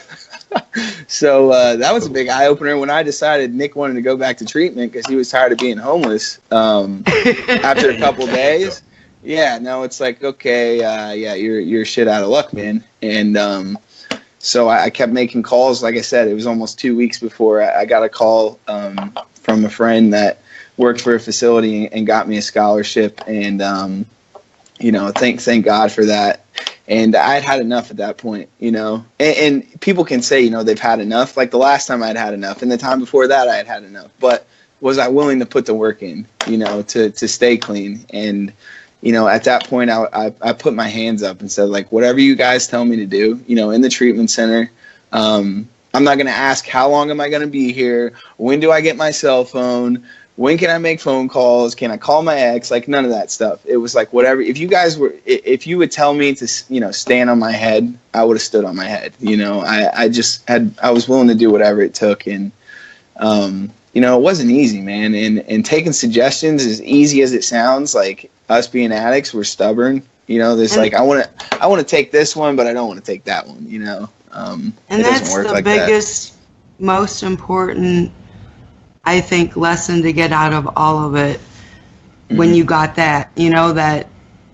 So that was a big eye opener when I decided Nick wanted to go back to treatment because he was tired of being homeless. After a couple days, it's like, okay, you're shit out of luck, man. And so I kept making calls. Like I said, it was almost 2 weeks before I got a call from a friend that worked for a facility and got me a scholarship. And thank God for that. And I'd had enough at that point, and people can say, they've had enough. Like the last time I'd had enough, and the time before that I had enough. But was I willing to put the work in, to stay clean? And, at that point I put my hands up and said, like, whatever you guys tell me to do, in the treatment center, I'm not going to ask how long am I going to be here? When do I get my cell phone? When can I make phone calls? Can I call my ex? Like, none of that stuff. It was like, whatever. If you would tell me to, stand on my head, I would have stood on my head. I was willing to do whatever it took. And, it wasn't easy, man. And taking suggestions, as easy as it sounds, like us being addicts, we're stubborn. There's like, I want to take this one, but I don't want to take that one, and that's the biggest, most important, I think, lesson to get out of all of it when you got that, that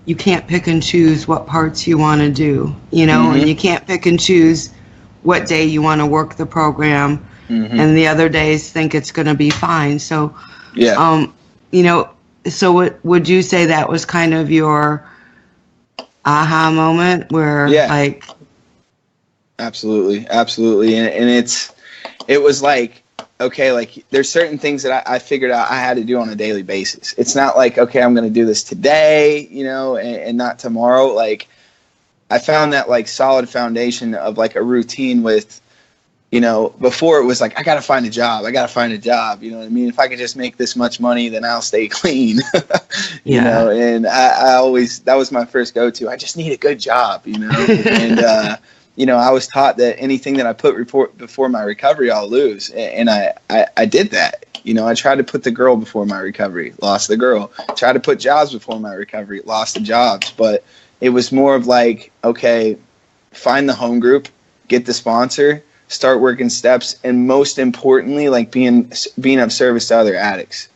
you can't pick and choose what parts you want to do, and you can't pick and choose what day you want to work the program, and the other days think it's going to be fine. So, so what would you say that was kind of your aha moment where like... Absolutely. And it was like, okay, like there's certain things that I figured out I had to do on a daily basis. It's not like, okay, I'm going to do this today, and not tomorrow. Like I found that like solid foundation of like a routine with, before it was like, I got to find a job. You know what I mean? If I could just make this much money, then I'll stay clean, and I always, that was my first go-to. I just need a good job, and, I was taught that anything that I put before my recovery, I'll lose. And I did that. I tried to put the girl before my recovery, lost the girl. Tried to put jobs before my recovery, lost the jobs. But it was more of like, okay, find the home group, get the sponsor, start working steps, and most importantly, like being of service to other addicts.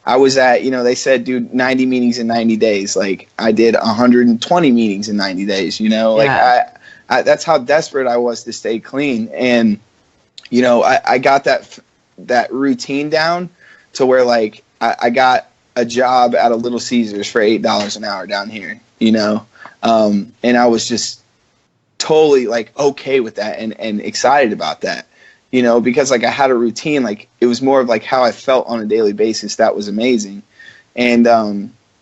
I was at, they said, dude, 90 meetings in 90 days. Like I did 120 meetings in 90 days, like that's how desperate I was to stay clean. And, I got that routine down to where like I got a job at a Little Caesars for $8 an hour down here, and I was just totally like okay with that and excited about that, because like I had a routine, like it was more of like how I felt on a daily basis. That was amazing. And,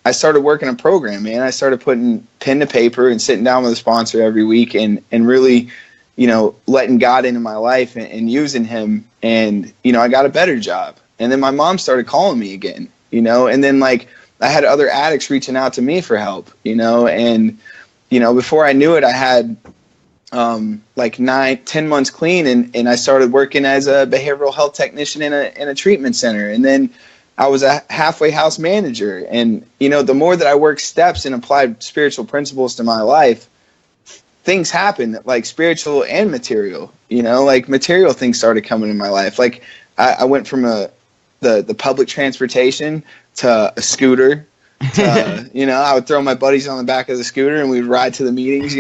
I started working a program, man. I started putting pen to paper and sitting down with a sponsor every week and really, letting God into my life and using him. And, I got a better job. And then my mom started calling me again, and then like I had other addicts reaching out to me for help, and, before I knew it, I had like 9-10 months clean. And I started working as a behavioral health technician in a treatment center. And then I was a halfway house manager. And, the more that I worked steps and applied spiritual principles to my life, things happened, like spiritual and material, like material things started coming in my life. Like I went from the public transportation to a scooter. I would throw my buddies on the back of the scooter and we'd ride to the meetings,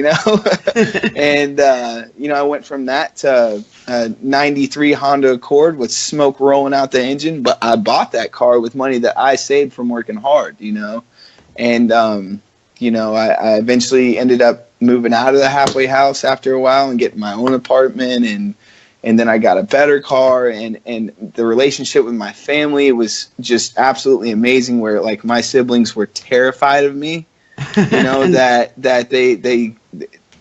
and, I went from that to a 93 Honda Accord with smoke rolling out the engine. But I bought that car with money that I saved from working hard, and, I eventually ended up moving out of the halfway house after a while and getting my own apartment. and then I got a better car, and the relationship with my family was just absolutely amazing, where like my siblings were terrified of me, you know, that they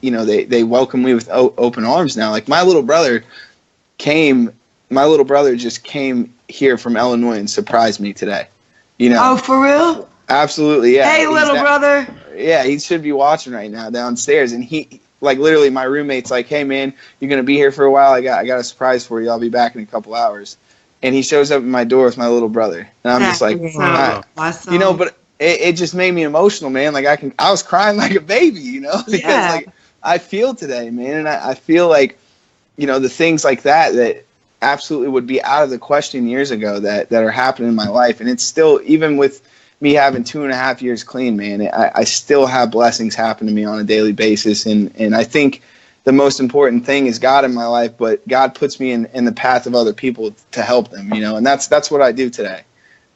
you know, they welcome me with open arms now. Like my little brother just came here from Illinois and surprised me today, you know. Oh, for real? Absolutely, yeah. Hey, little brother. Yeah, he should be watching right now downstairs, and he, like, literally my roommate's like, hey man, you're gonna be here for a while, I got a surprise for you, I'll be back in a couple hours. And he shows up at my door with my little brother, and I'm just like, awesome. you know, but it just made me emotional, man. Like I was crying like a baby, you know, because like I feel today, man, and I feel like, you know, the things like that absolutely would be out of the question years ago that are happening in my life. And it's still, even with me having 2.5 years clean, man, I still have blessings happen to me on a daily basis. And I think the most important thing is God in my life, but God puts me in the path of other people to help them, you know, and that's what I do today,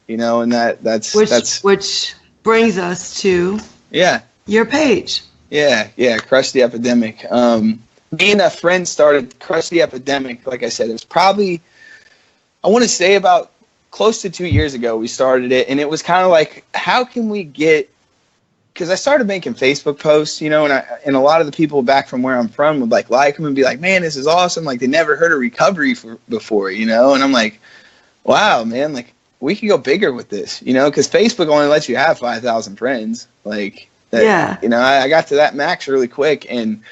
you know, and that's which brings us to your page. Yeah, Crush the Epidemic. Me and a friend started Crush the Epidemic. Like I said, it was probably, I want to say about close to 2 years ago we started it, and it was kind of like, how can we get, because I started making Facebook posts, you know, and a lot of the people back from where I'm from would like them and be like, man, this is awesome. Like they never heard of recovery before, you know, and I'm like, wow, man, like we could go bigger with this, you know, because Facebook only lets you have 5,000 friends. Like, that, you know, I got to that max really quick, and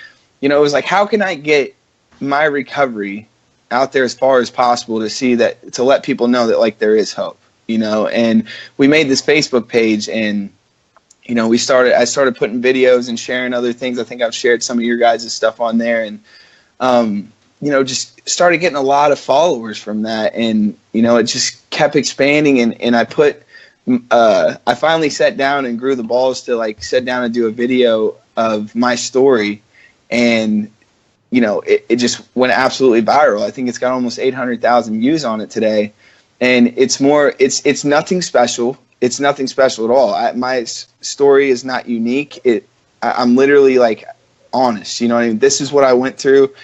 you know, it was like, how can I get my recovery out there as far as possible to let people know that like there is hope, you know? And we made this Facebook page, and you know, I started putting videos and sharing other things. I think I've shared some of your guys' stuff on there, and you know, just started getting a lot of followers from that, and you know, it just kept expanding, and I finally sat down and grew the balls to like sit down and do a video of my story. And, you know, it just went absolutely viral. I think it's got almost 800,000 views on it today. And it's nothing special. It's nothing special at all. My story is not unique. I'm literally like honest, you know what I mean? This is what I went through.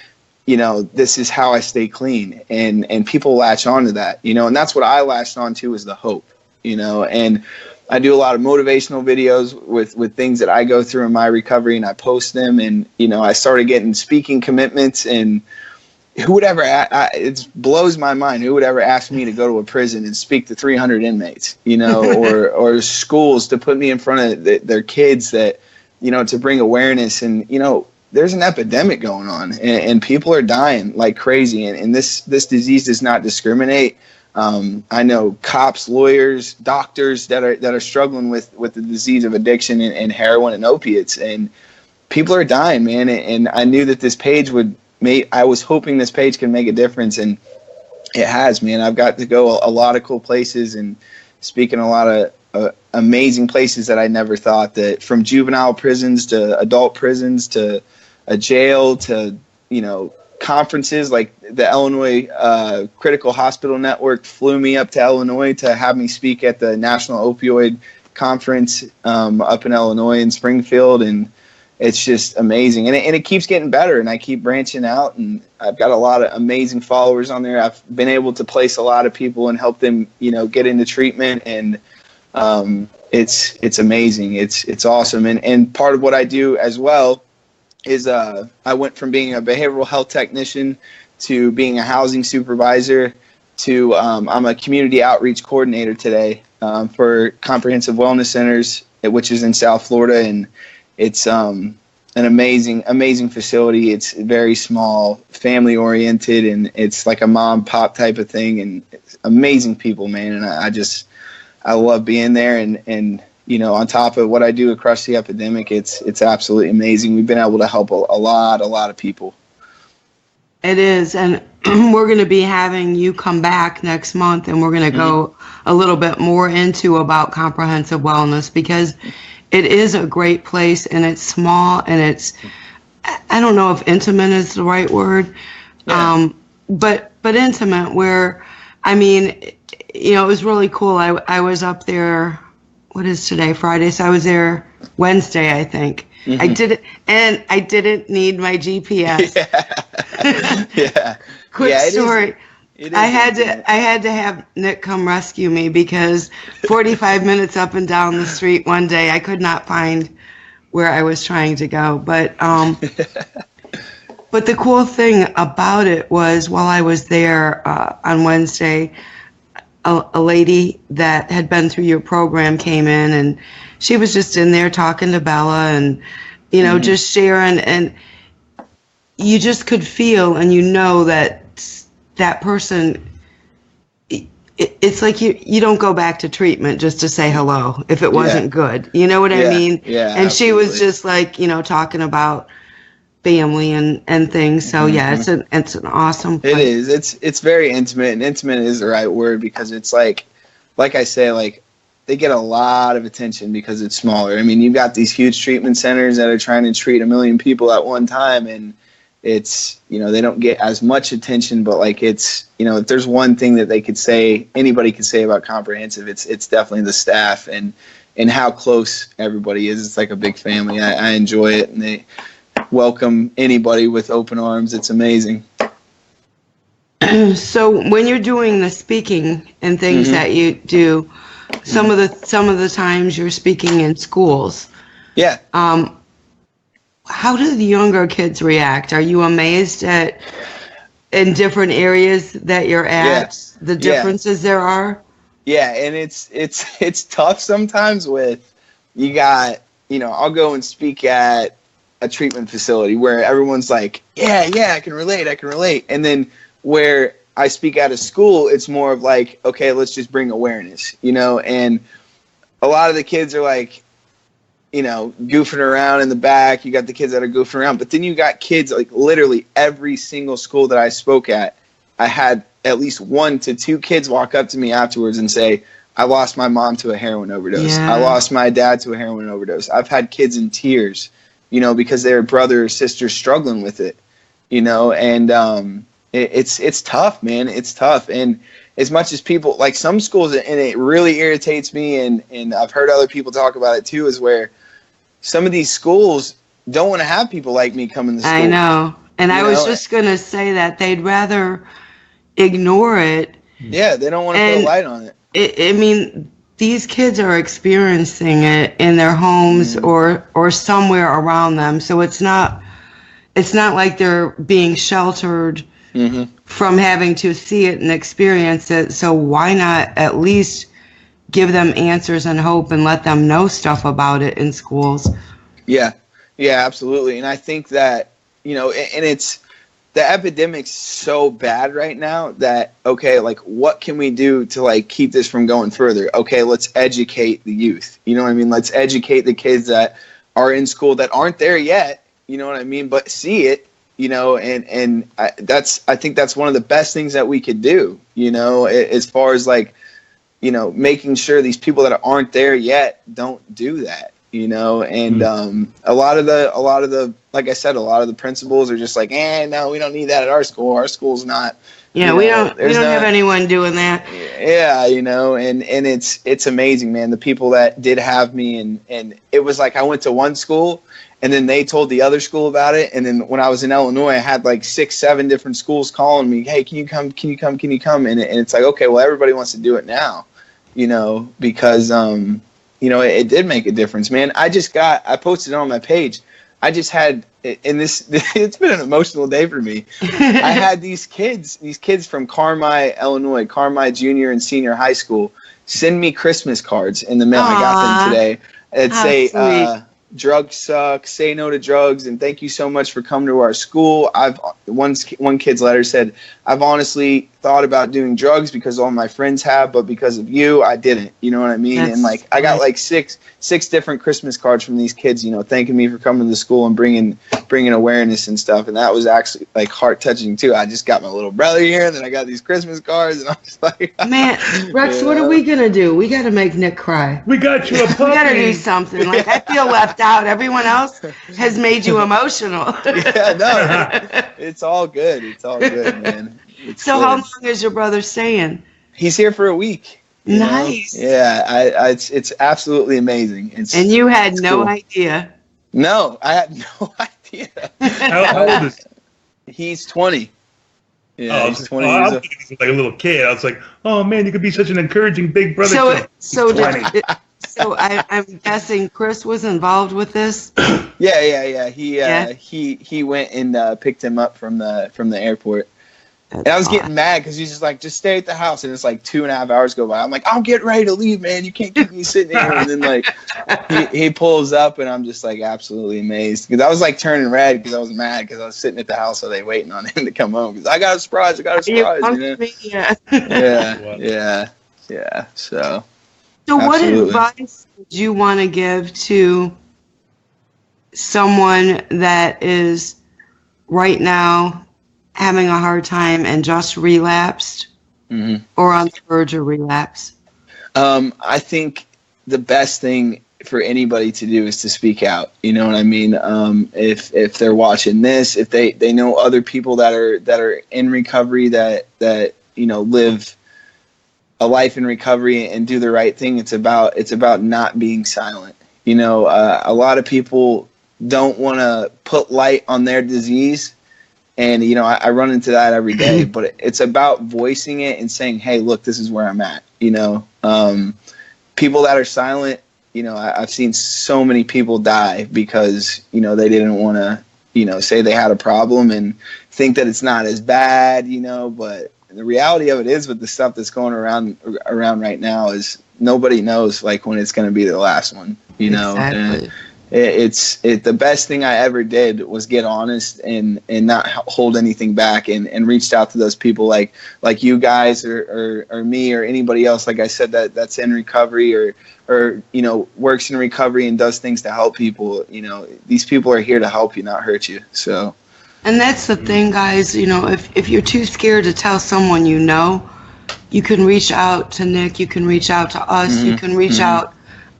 You know, this is how I stay clean, and people latch on to that, you know, and that's what I latched on to, is the hope, you know. And I do a lot of motivational videos with things that I go through in my recovery, and I post them. And, you know, I started getting speaking commitments, and who would ever, it blows my mind, who would ever ask me to go to a prison and speak to 300 inmates, you know, or schools to put me in front of their kids, that, you know, to bring awareness. And, you know, there's an epidemic going on, and people are dying like crazy. And this disease does not discriminate. I know cops, lawyers, doctors that are struggling with the disease of addiction and heroin and opiates, and people are dying, man. And I knew that this page I was hoping this page could make a difference, and it has, man. I've got to go a lot of cool places and speak in a lot of amazing places that I never thought, that from juvenile prisons to adult prisons to a jail to, you know, conferences. Like the Illinois Critical Hospital Network flew me up to Illinois to have me speak at the National Opioid Conference up in Illinois in Springfield, and it's just amazing. And it keeps getting better, and I keep branching out, and I've got a lot of amazing followers on there. I've been able to place a lot of people and help them, you know, get into treatment, and it's amazing. It's awesome. And part of what I do as well is I went from being a behavioral health technician to being a housing supervisor to I'm a community outreach coordinator today for Comprehensive Wellness Centers, which is in South Florida, and it's an amazing facility. It's very small, family oriented, and it's like a mom pop type of thing, and it's amazing people, man. And I love being there, and you know, on top of what I do across the epidemic, it's absolutely amazing. We've been able to help a lot of people. It is, and we're going to be having you come back next month, and we're going to go a little bit more into about comprehensive wellness, because it is a great place, and it's small, and it's, I don't know if intimate is the right word, but intimate, where, I mean, you know, it was really cool. I was up there. What is today? Friday. So I was there Wednesday, I think. I didn't need my GPS. Yeah. Quick Yeah, it is- story. It is I had intimate. to have Nick come rescue me because 45 minutes up and down the street one day I could not find where I was trying to go. But the cool thing about it was while I was there on Wednesday, a lady that had been through your program came in, and she was just in there talking to Bella and just sharing, and you just could feel and that person, it's like you don't go back to treatment just to say hello if it wasn't good. You know what I mean? Yeah. And she was absolutely. just like, talking about family and things. So yeah, it's an awesome It place. is. It's very intimate, and intimate is the right word because it's like I say, like they get a lot of attention because it's smaller. I mean, you've got these huge treatment centers that are trying to treat 1 million people at one time, and it's they don't get as much attention. But like it's if there's one thing that anybody could say about comprehensive, it's definitely the staff and how close everybody is. It's like a big family. I enjoy it, and they welcome anybody with open arms. It's amazing. So when you're doing the speaking and things that you do, some of the times you're speaking in schools. Yeah. How do the younger kids react? Are you amazed in different areas that you're at, the differences there are? Yeah, and it's tough sometimes with you got, I'll go and speak at a treatment facility where everyone's like, yeah, I can relate. And then where I speak at a school, it's more of like, okay, let's just bring awareness, and a lot of the kids are like, goofing around in the back. You got the kids that are goofing around, but then you got kids like literally every single school that I spoke at, I had at least 1 to 2 kids walk up to me afterwards and say, I lost my mom to a heroin overdose. Yeah. I lost my dad to a heroin overdose. I've had kids in tears, because their brother or sister struggling with it, and it's tough, man. It's tough. And as much as people like some schools, and it really irritates me, and I've heard other people talk about it too, is where some of these schools don't want to have people like me coming to school. I know. And I was just going to say that they'd rather ignore it. Yeah, they don't want to put a light on it. I mean, these kids are experiencing it in their homes or somewhere around them. So it's not like they're being sheltered from having to see it and experience it. So why not at least give them answers and hope and let them know stuff about it in schools? Yeah, absolutely. And I think that, and it's the epidemic's so bad right now that, okay, like what can we do to like keep this from going further? Okay, let's educate the youth. You know what I mean? Let's educate the kids that are in school that aren't there yet, you know what I mean, but see it, and I think that's one of the best things that we could do, as far as like, making sure these people that aren't there yet don't do that, and a lot of the, like I said, a lot of the principals are just like, no, we don't need that at our school. Our school's not. Yeah, we don't have anyone doing that. Yeah, and it's amazing, man. The people that did have me, and it was like I went to one school, and then they told the other school about it, and then when I was in Illinois, I had like 6-7 different schools calling me, hey, can you come? And it's like, okay, well, everybody wants to do it now, because it did make a difference, man. I posted it on my page. I just had, and it's been an emotional day for me. I had these kids from Carmi, Illinois, Carmi Junior and Senior High School, send me Christmas cards in the mail. I got them today. It'd say, drugs suck, say no to drugs, and thank you so much for coming to our school. One kid's letter said, I've honestly thought about doing drugs because all my friends have, but because of you, I didn't. You know what I mean? And like I got like six different Christmas cards from these kids, thanking me for coming to school and bringing awareness and stuff. And that was actually like heart touching too. I just got my little brother here, and then I got these Christmas cards, and I'm just like, man, Rex, what are we gonna do? We got to make Nick cry. We got you a puppy. We got to do something. Like I feel left out. Everyone else has made you emotional. Yeah, no, it's all good. It's all good, man. So how long is your brother staying? He's here for a week. Nice. Yeah, it's absolutely amazing. And you had no cool. idea. No, I had no idea. How old is he? He's 20. Yeah, he's 20 I years was old. thinking he's like a little kid. I was like, oh man, you could be such an encouraging big brother. So I'm guessing Chris was involved with this. Yeah. Yeah. He went and picked him up from the airport. And I was getting mad because he's just like, just stay at the house. And it's like 2.5 hours go by. I'm like, I'm getting ready to leave, man. You can't keep me sitting here. And then like he pulls up, and I'm just like absolutely amazed because I was like turning red because I was mad because I was sitting at the house all day waiting on him to come home because I got a surprise. You know? Yeah. So what advice would you want to give to someone that is right now having a hard time and just relapsed or on the verge of relapse? I think the best thing for anybody to do is to speak out. You know what I mean? If they're watching this, if they know other people that are in recovery that live a life in recovery and do the right thing, it's about not being silent. A lot of people don't want to put light on their disease. And, I run into that every day, but it's about voicing it and saying, hey, look, this is where I'm at. People that are silent, I've seen so many people die because, they didn't want to, say they had a problem and think that it's not as bad, but the reality of it is with the stuff that's going around right now is nobody knows like when it's going to be the last one, Exactly. And the best thing I ever did was get honest and not hold anything back and reached out to those people like you guys or me or anybody else, like I said, that's in recovery or works in recovery and does things to help people. These people are here to help you, not hurt you. So. And that's the thing, guys, if you're too scared to tell someone you can reach out to Nick, you can reach out to us, you can reach out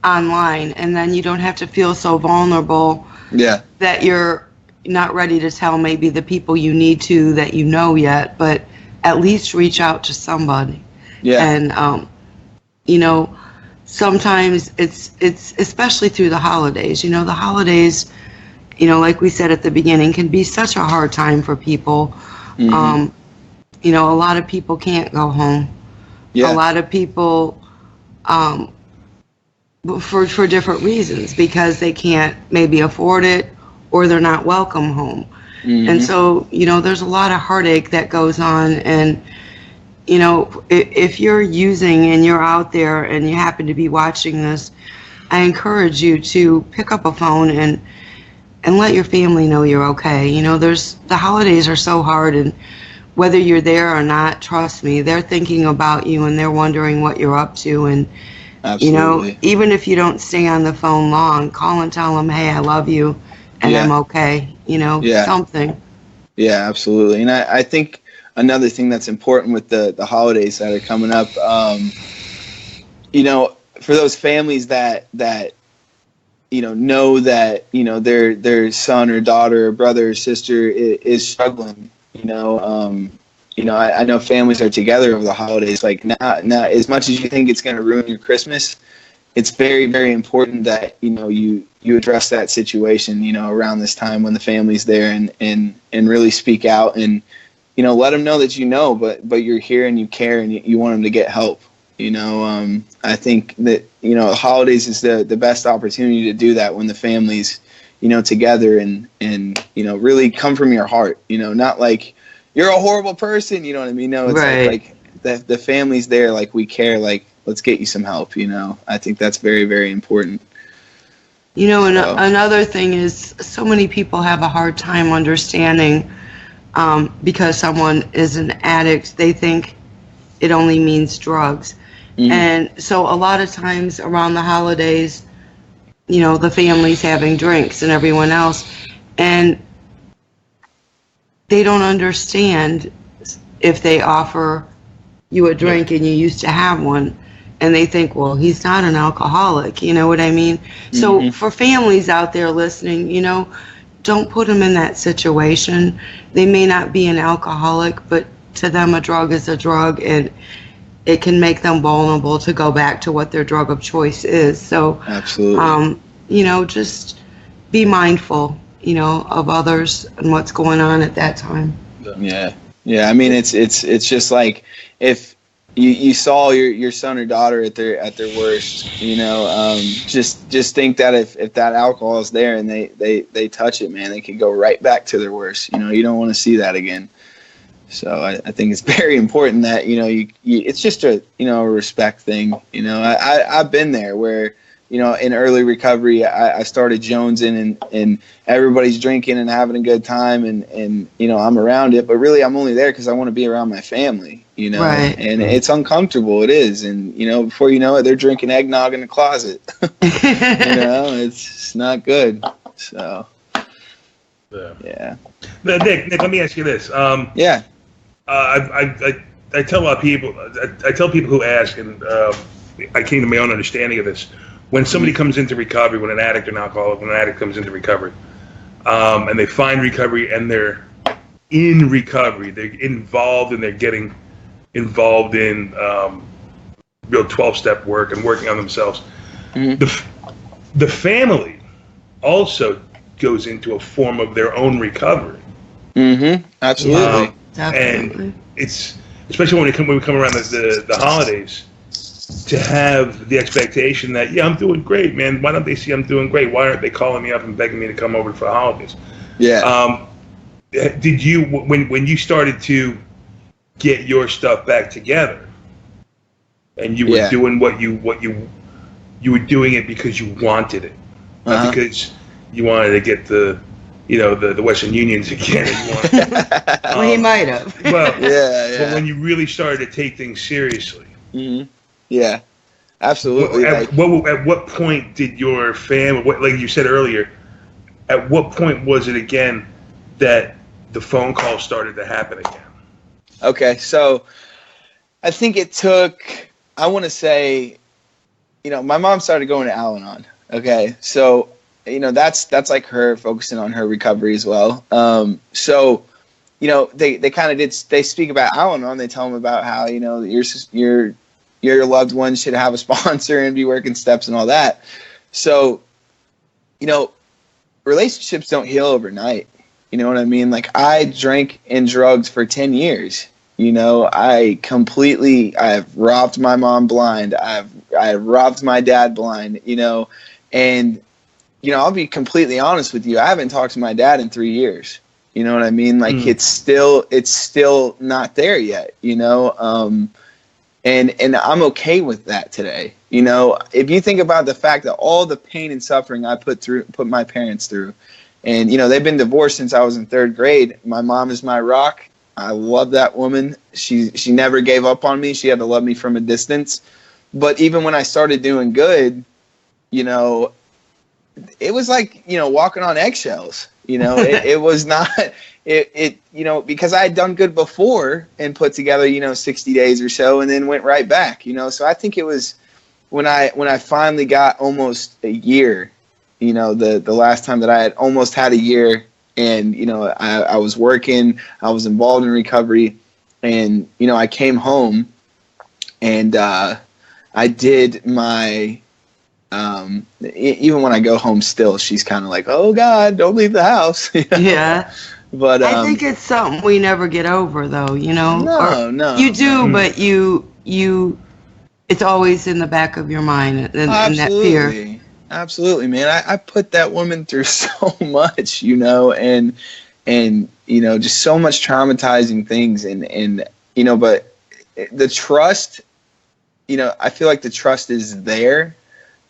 online, and then you don't have to feel so vulnerable that you're not ready to tell maybe the people you need to that yet, but at least reach out to somebody. And sometimes it's especially through the holidays. The holidays, like we said at the beginning, can be such a hard time for people. A lot of people can't go home. A lot of people for different reasons, because they can't maybe afford it or they're not welcome home. And so, there's a lot of heartache that goes on. And, if you're using and you're out there and you happen to be watching this, I encourage you to pick up a phone and let your family know you're okay. The holidays are so hard, and whether you're there or not, trust me, they're thinking about you and they're wondering what you're up to. And absolutely. Even if you don't stay on the phone long, call and tell them, hey, I love you and I'm okay, something. Yeah, absolutely. And I think another thing that's important with the holidays that are coming up, for those families that know that, their son or daughter or brother or sister is struggling, I know families are together over the holidays. Like not as much as you think it's going to ruin your Christmas, it's very, very important that, you address that situation, around this time when the family's there and really speak out and, let them know that but you're here and you care and you want them to get help. I think that, holidays is the best opportunity to do that when the family's, together and really come from your heart, not like you're a horrible person, you know what I mean? No, it's right. like the family's there, like we care, like let's get you some help, I think that's very, very important. And another thing is so many people have a hard time understanding because someone is an addict, they think it only means drugs. And so a lot of times around the holidays, the family's having drinks and everyone else, and they don't understand if they offer you a drink and you used to have one, and they think, well, he's not an alcoholic, you know what I mean? So for families out there listening, don't put them in that situation. They may not be an alcoholic, but to them a drug is a drug, and it can make them vulnerable to go back to what their drug of choice is. So absolutely. Just be mindful, of others and what's going on at that time. Yeah. Yeah, I mean, it's just like if you saw your son or daughter at their worst, you know, just think that if that alcohol is there and they touch it, man, they could go right back to their worst. You know, you don't want to see that again. So I think it's very important that, you know, you it's just a, you know, a respect thing. You know, I've been there where, you know, in early recovery, I started jonesing and everybody's drinking and having a good time and, you know, I'm around it, but really I'm only there because I want to be around my family, you know, Right. and it's uncomfortable. It is. And, you know, before you know it, they're drinking eggnog in the closet, you know, it's not good. So, yeah. Nick, let me ask you this. Yeah. I tell a lot of people, I tell people who ask, and I came to my own understanding of this. When somebody comes into recovery, when an addict or an alcoholic, when an addict comes into recovery, and they find recovery and they're in recovery, they're involved and they're getting involved in real 12-step work and working on themselves. Mm-hmm. The family also goes into a form of their own recovery. Mm-hmm. Absolutely. Definitely. And it's, especially when we come around the holidays, to have the expectation that, yeah, I'm doing great, man. Why don't they see I'm doing great? Why aren't they calling me up and begging me to come over for the holidays? Yeah. Did you, when you started to get your stuff back together, and you were doing what you were doing it because you wanted it, not because you wanted to get the Western Unions again. Well, he might have. Well, yeah. But when you really started to take things seriously. Mm-hmm. Yeah, absolutely. At what point did your family, like you said earlier, at what point was it again that the phone calls started to happen again? Okay, so I think it took, I want to say, you know, my mom started going to Al-Anon. Okay, so, you know, that's like her focusing on her recovery as well. So, you know, they kind of they speak about Al-Anon. They tell them about how, you know, your loved one should have a sponsor and be working steps and all that. So, you know, relationships don't heal overnight. You know what I mean? Like, I drank and drugged for 10 years. You know, I've robbed my mom blind. I've robbed my dad blind, you know, and, you know, I'll be completely honest with you. I haven't talked to my dad in 3 years. You know what I mean? Like, it's still not there yet, you know? And I'm okay with that today. You know, if you think about the fact that all the pain and suffering I put my parents through, and, you know, they've been divorced since I was in 3rd grade. My mom is my rock. I love that woman. She never gave up on me. She had to love me from a distance. But even when I started doing good, you know, it was like, you know, walking on eggshells. You know, it was not, you know, because I had done good before and put together, you know, 60 days or so and then went right back, you know. So I think it was when I finally got almost a year, you know, the last time that I had almost had a year and, you know, I was working, I was involved in recovery and, you know, I came home and I did my, even when I go home still, she's kind of like, oh God, don't leave the house. You know? Yeah. But I think it's something we never get over though, you know? No. You do, but you, it's always in the back of your mind and that fear. Absolutely, man. I put that woman through so much, you know, and you know, just so much traumatizing things and you know, but the trust, you know, I feel like the trust is there,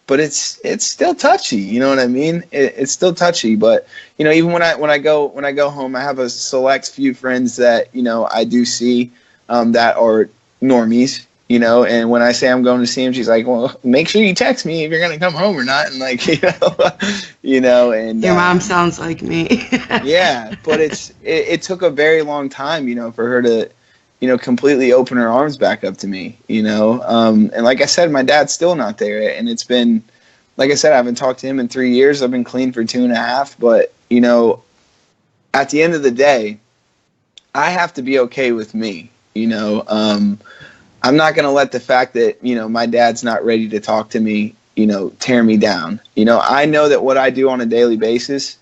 but it's still touchy, you know what I mean? It's still touchy, but you know, even when I go home, I have a select few friends that, you know, I do see that are normies. You know, and when I say I'm going to see him, she's like, well, make sure you text me if you're going to come home or not. And like, you know, and your mom sounds like me. Yeah. But it took a very long time, you know, for her to, you know, completely open her arms back up to me, you know? And like I said, my dad's still not there. And it's been, like I said, I haven't talked to him in 3 years. I've been clean for 2.5, but you know, at the end of the day, I have to be okay with me, you know? I'm not going to let the fact that, you know, my dad's not ready to talk to me, you know, tear me down. You know, I know that what I do on a daily basis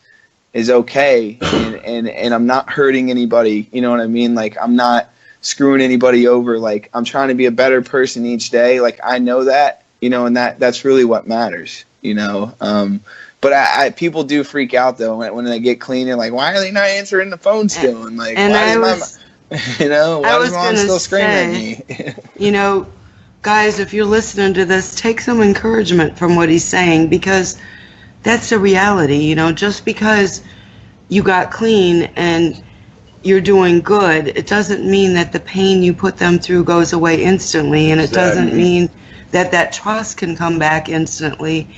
is okay, and I'm not hurting anybody. You know what I mean? Like, I'm not screwing anybody over. Like, I'm trying to be a better person each day. Like, I know that, you know, and that's really what matters, you know. But I people do freak out though when they get clean and like, why are they not answering the phone still? And like, and why I is you know, why is mom still screaming at me? You know, guys, if you're listening to this, take some encouragement from what he's saying, because that's the reality. You know, just because you got clean and you're doing good, it doesn't mean that the pain you put them through goes away instantly, and it doesn't mean that trust can come back instantly.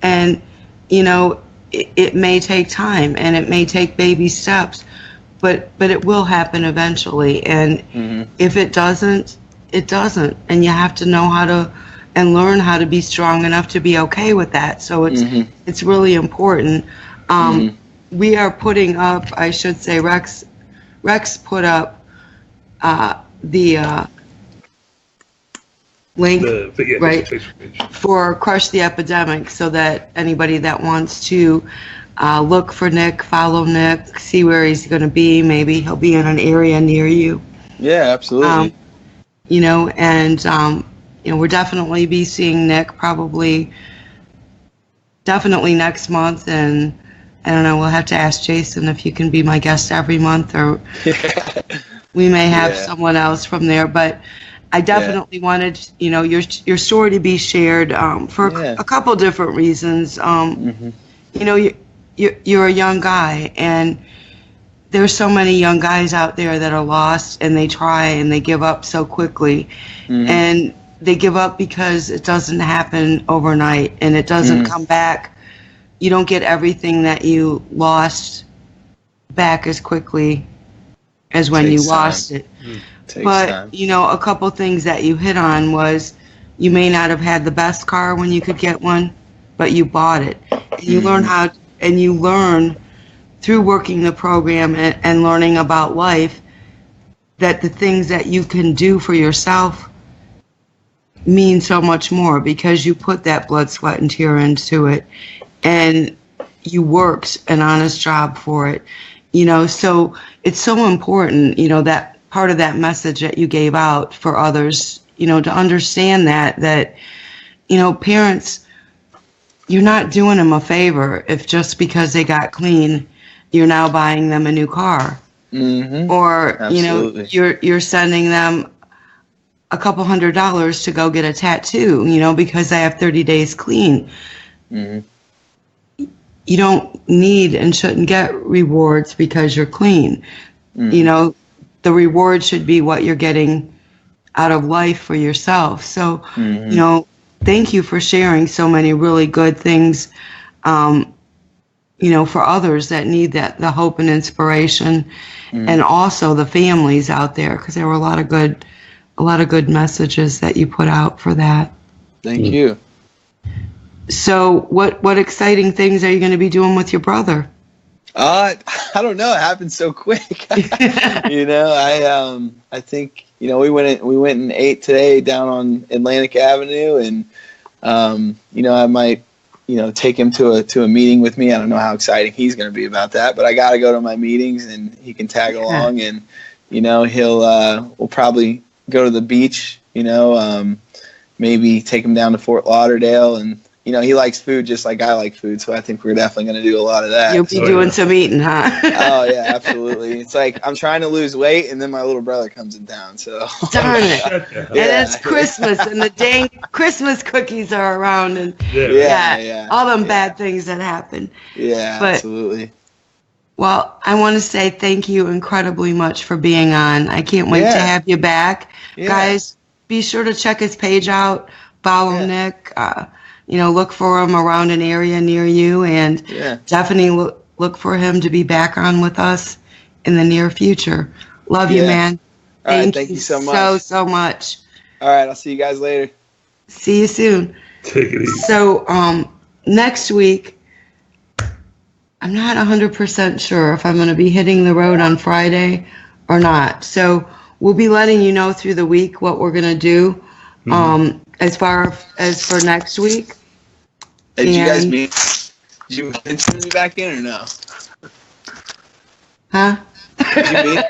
And you know, it may take time and it may take baby steps, but it will happen eventually. And if it doesn't, it doesn't. And you have to know how to and learn how to be strong enough to be okay with that. So it's really important. We are putting up, I should say, Rex put up the link, right, for Crush the Epidemic, so that anybody that wants to look for Nick, follow Nick, see where he's going to be. Maybe he'll be in an area near you. Yeah, absolutely. You know, and you know, we'll definitely be seeing Nick definitely next month, and I don't know, we'll have to ask Jason if you can be my guest every month, or we may have someone else from there, but I definitely wanted, you know, your story to be shared for a couple different reasons. You know, you're a young guy, and there's so many young guys out there that are lost, and they try and they give up so quickly, and they give up because it doesn't happen overnight, and it doesn't come back. You don't get everything that you lost back as quickly as when you lost it. But, you know, a couple things that you hit on was you may not have had the best car when you could get one, but you bought it. And you learn through working the program and learning about life that the things that you can do for yourself mean so much more, because you put that blood, sweat, and tear into it, and you worked an honest job for it. You know, so it's so important, you know, that part of that message that you gave out for others, you know, to understand that, you know, parents, you're not doing them a favor if just because they got clean, you're now buying them a new car. Or, you know, you're sending them a couple $100s to go get a tattoo, you know, because they have 30 days clean. You don't need and shouldn't get rewards because you're clean. You know, the reward should be what you're getting out of life for yourself. So, you know, thank you for sharing so many really good things, you know, for others that need the hope and inspiration, and also the families out there, because there were a lot of good messages that you put out for that. Thank you. So what exciting things are you going to be doing with your brother? I don't know. It happened so quick. You know, I think, you know, we went and ate today down on Atlantic Avenue, and you know, I might, you know, take him to a meeting with me. I don't know how exciting he's going to be about that, but I got to go to my meetings and he can tag along, and you know, we'll probably go to the beach, you know, maybe take him down to Fort Lauderdale, and you know, he likes food just like I like food, so I think we're definitely going to do a lot of that. You'll be doing some eating, huh? Oh, yeah, absolutely. It's like I'm trying to lose weight, and then my little brother comes in town, so. Darn it. And it's Christmas, and the dang Christmas cookies are around, and all them bad things that happen. Yeah, absolutely. Well, I want to say thank you incredibly much for being on. I can't wait to have you back. Guys, be sure to check his page out, follow Nick, you know, look for him around an area near you, and definitely look for him to be back on with us in the near future. Love you, man. Thank you so much. So much. All right, I'll see you guys later. See you soon. Take it easy. So next week, I'm not 100% sure if I'm going to be hitting the road on Friday or not. So we'll be letting you know through the week what we're going to do. As far as for next week. Did you guys meet? Did you mention me back in or no? Huh? You mean?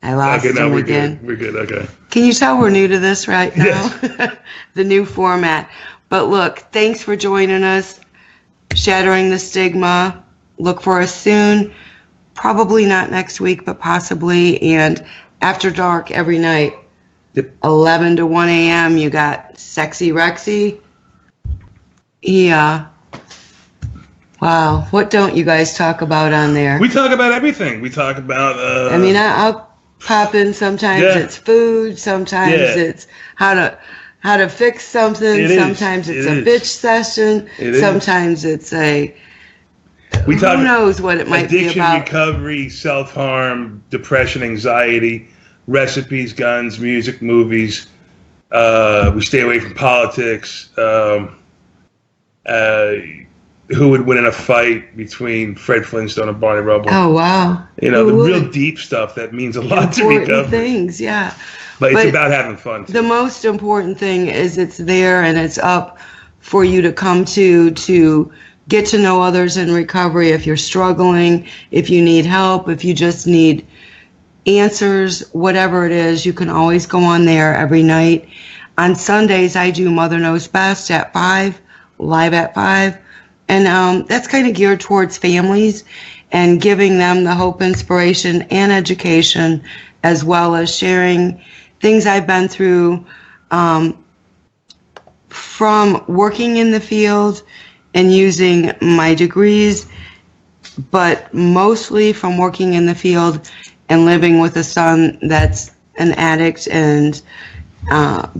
I lost Okay, now him we're again. good. We're good. Okay. Can you tell we're new to this right now? Yes. The new format. But look, thanks for joining us. Shattering the Stigma. Look for us soon. Probably not next week, but possibly. And after dark every night. Yep. 11 to 1 a.m. You got Sexy Rexy. Wow. What don't you guys talk about on there? We talk about everything. We talk about. I mean, I'll pop in. Sometimes Yeah. it's food. Sometimes it's how to fix something. Sometimes it's a bitch session. Sometimes it's a. We talk who knows what it might be addiction, about? recovery, self-harm, depression, anxiety, recipes, guns, music, movies. We stay away from politics. Who would win in a fight between Fred Flintstone and Barney Rubble? Oh wow! You know, Who the would? real deep stuff that means a lot to Important recovery. things, yeah. But it's about having fun. Too. The most important thing is it's there and it's up for you to come to get to know others in recovery. If you're struggling, if you need help, if you just need answers, whatever it is, you can always go on there every night. On Sundays, I do Mother Knows Best at 5, live at 5. And that's kind of geared towards families and giving them the hope, inspiration, and education, as well as sharing things I've been through from working in the field and using my degrees, but mostly from working in the field and living with a son that's an addict and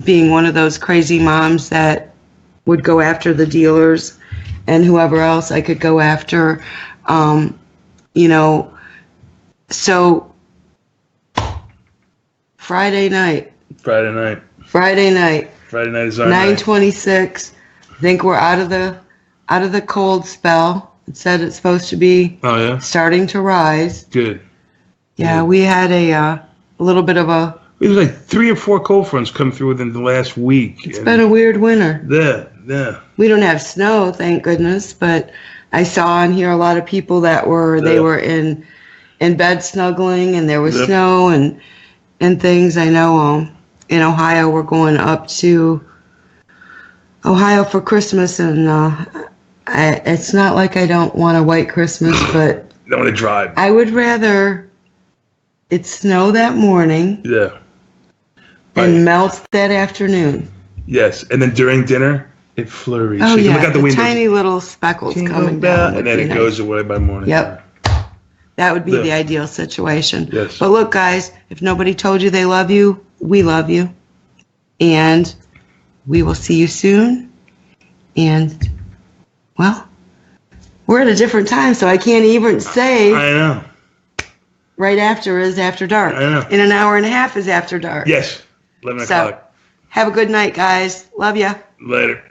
being one of those crazy moms that would go after the dealers and whoever else I could go after, so Friday night is our night. 9:26. I think we're out of the cold spell. It said it's supposed to be starting to rise. Good. Yeah, we had a little bit of a. It was like 3 or 4 cold fronts come through within the last week. It's been a weird winter. Yeah. We don't have snow, thank goodness, but I saw and hear a lot of people that were in bed snuggling, and there was snow and things. I know in Ohio we're going up to Ohio for Christmas, and it's not like I don't want a white Christmas, but Don't want to drive. I would rather it snow that morning Yeah. and melt that afternoon. Yes, and then during dinner, it flurries. Oh, so you yeah, can look out the window. tiny little speckles coming down. And then it goes away by morning. Yep. That would be the ideal situation. Yes. But look, guys, if nobody told you they love you, we love you. And we will see you soon. And, well, we're at a different time, so I can't even say I know. right after is after dark. I know. In an hour and a half is after dark. Yes, 11 o'clock. Have a good night, guys. Love ya. Later.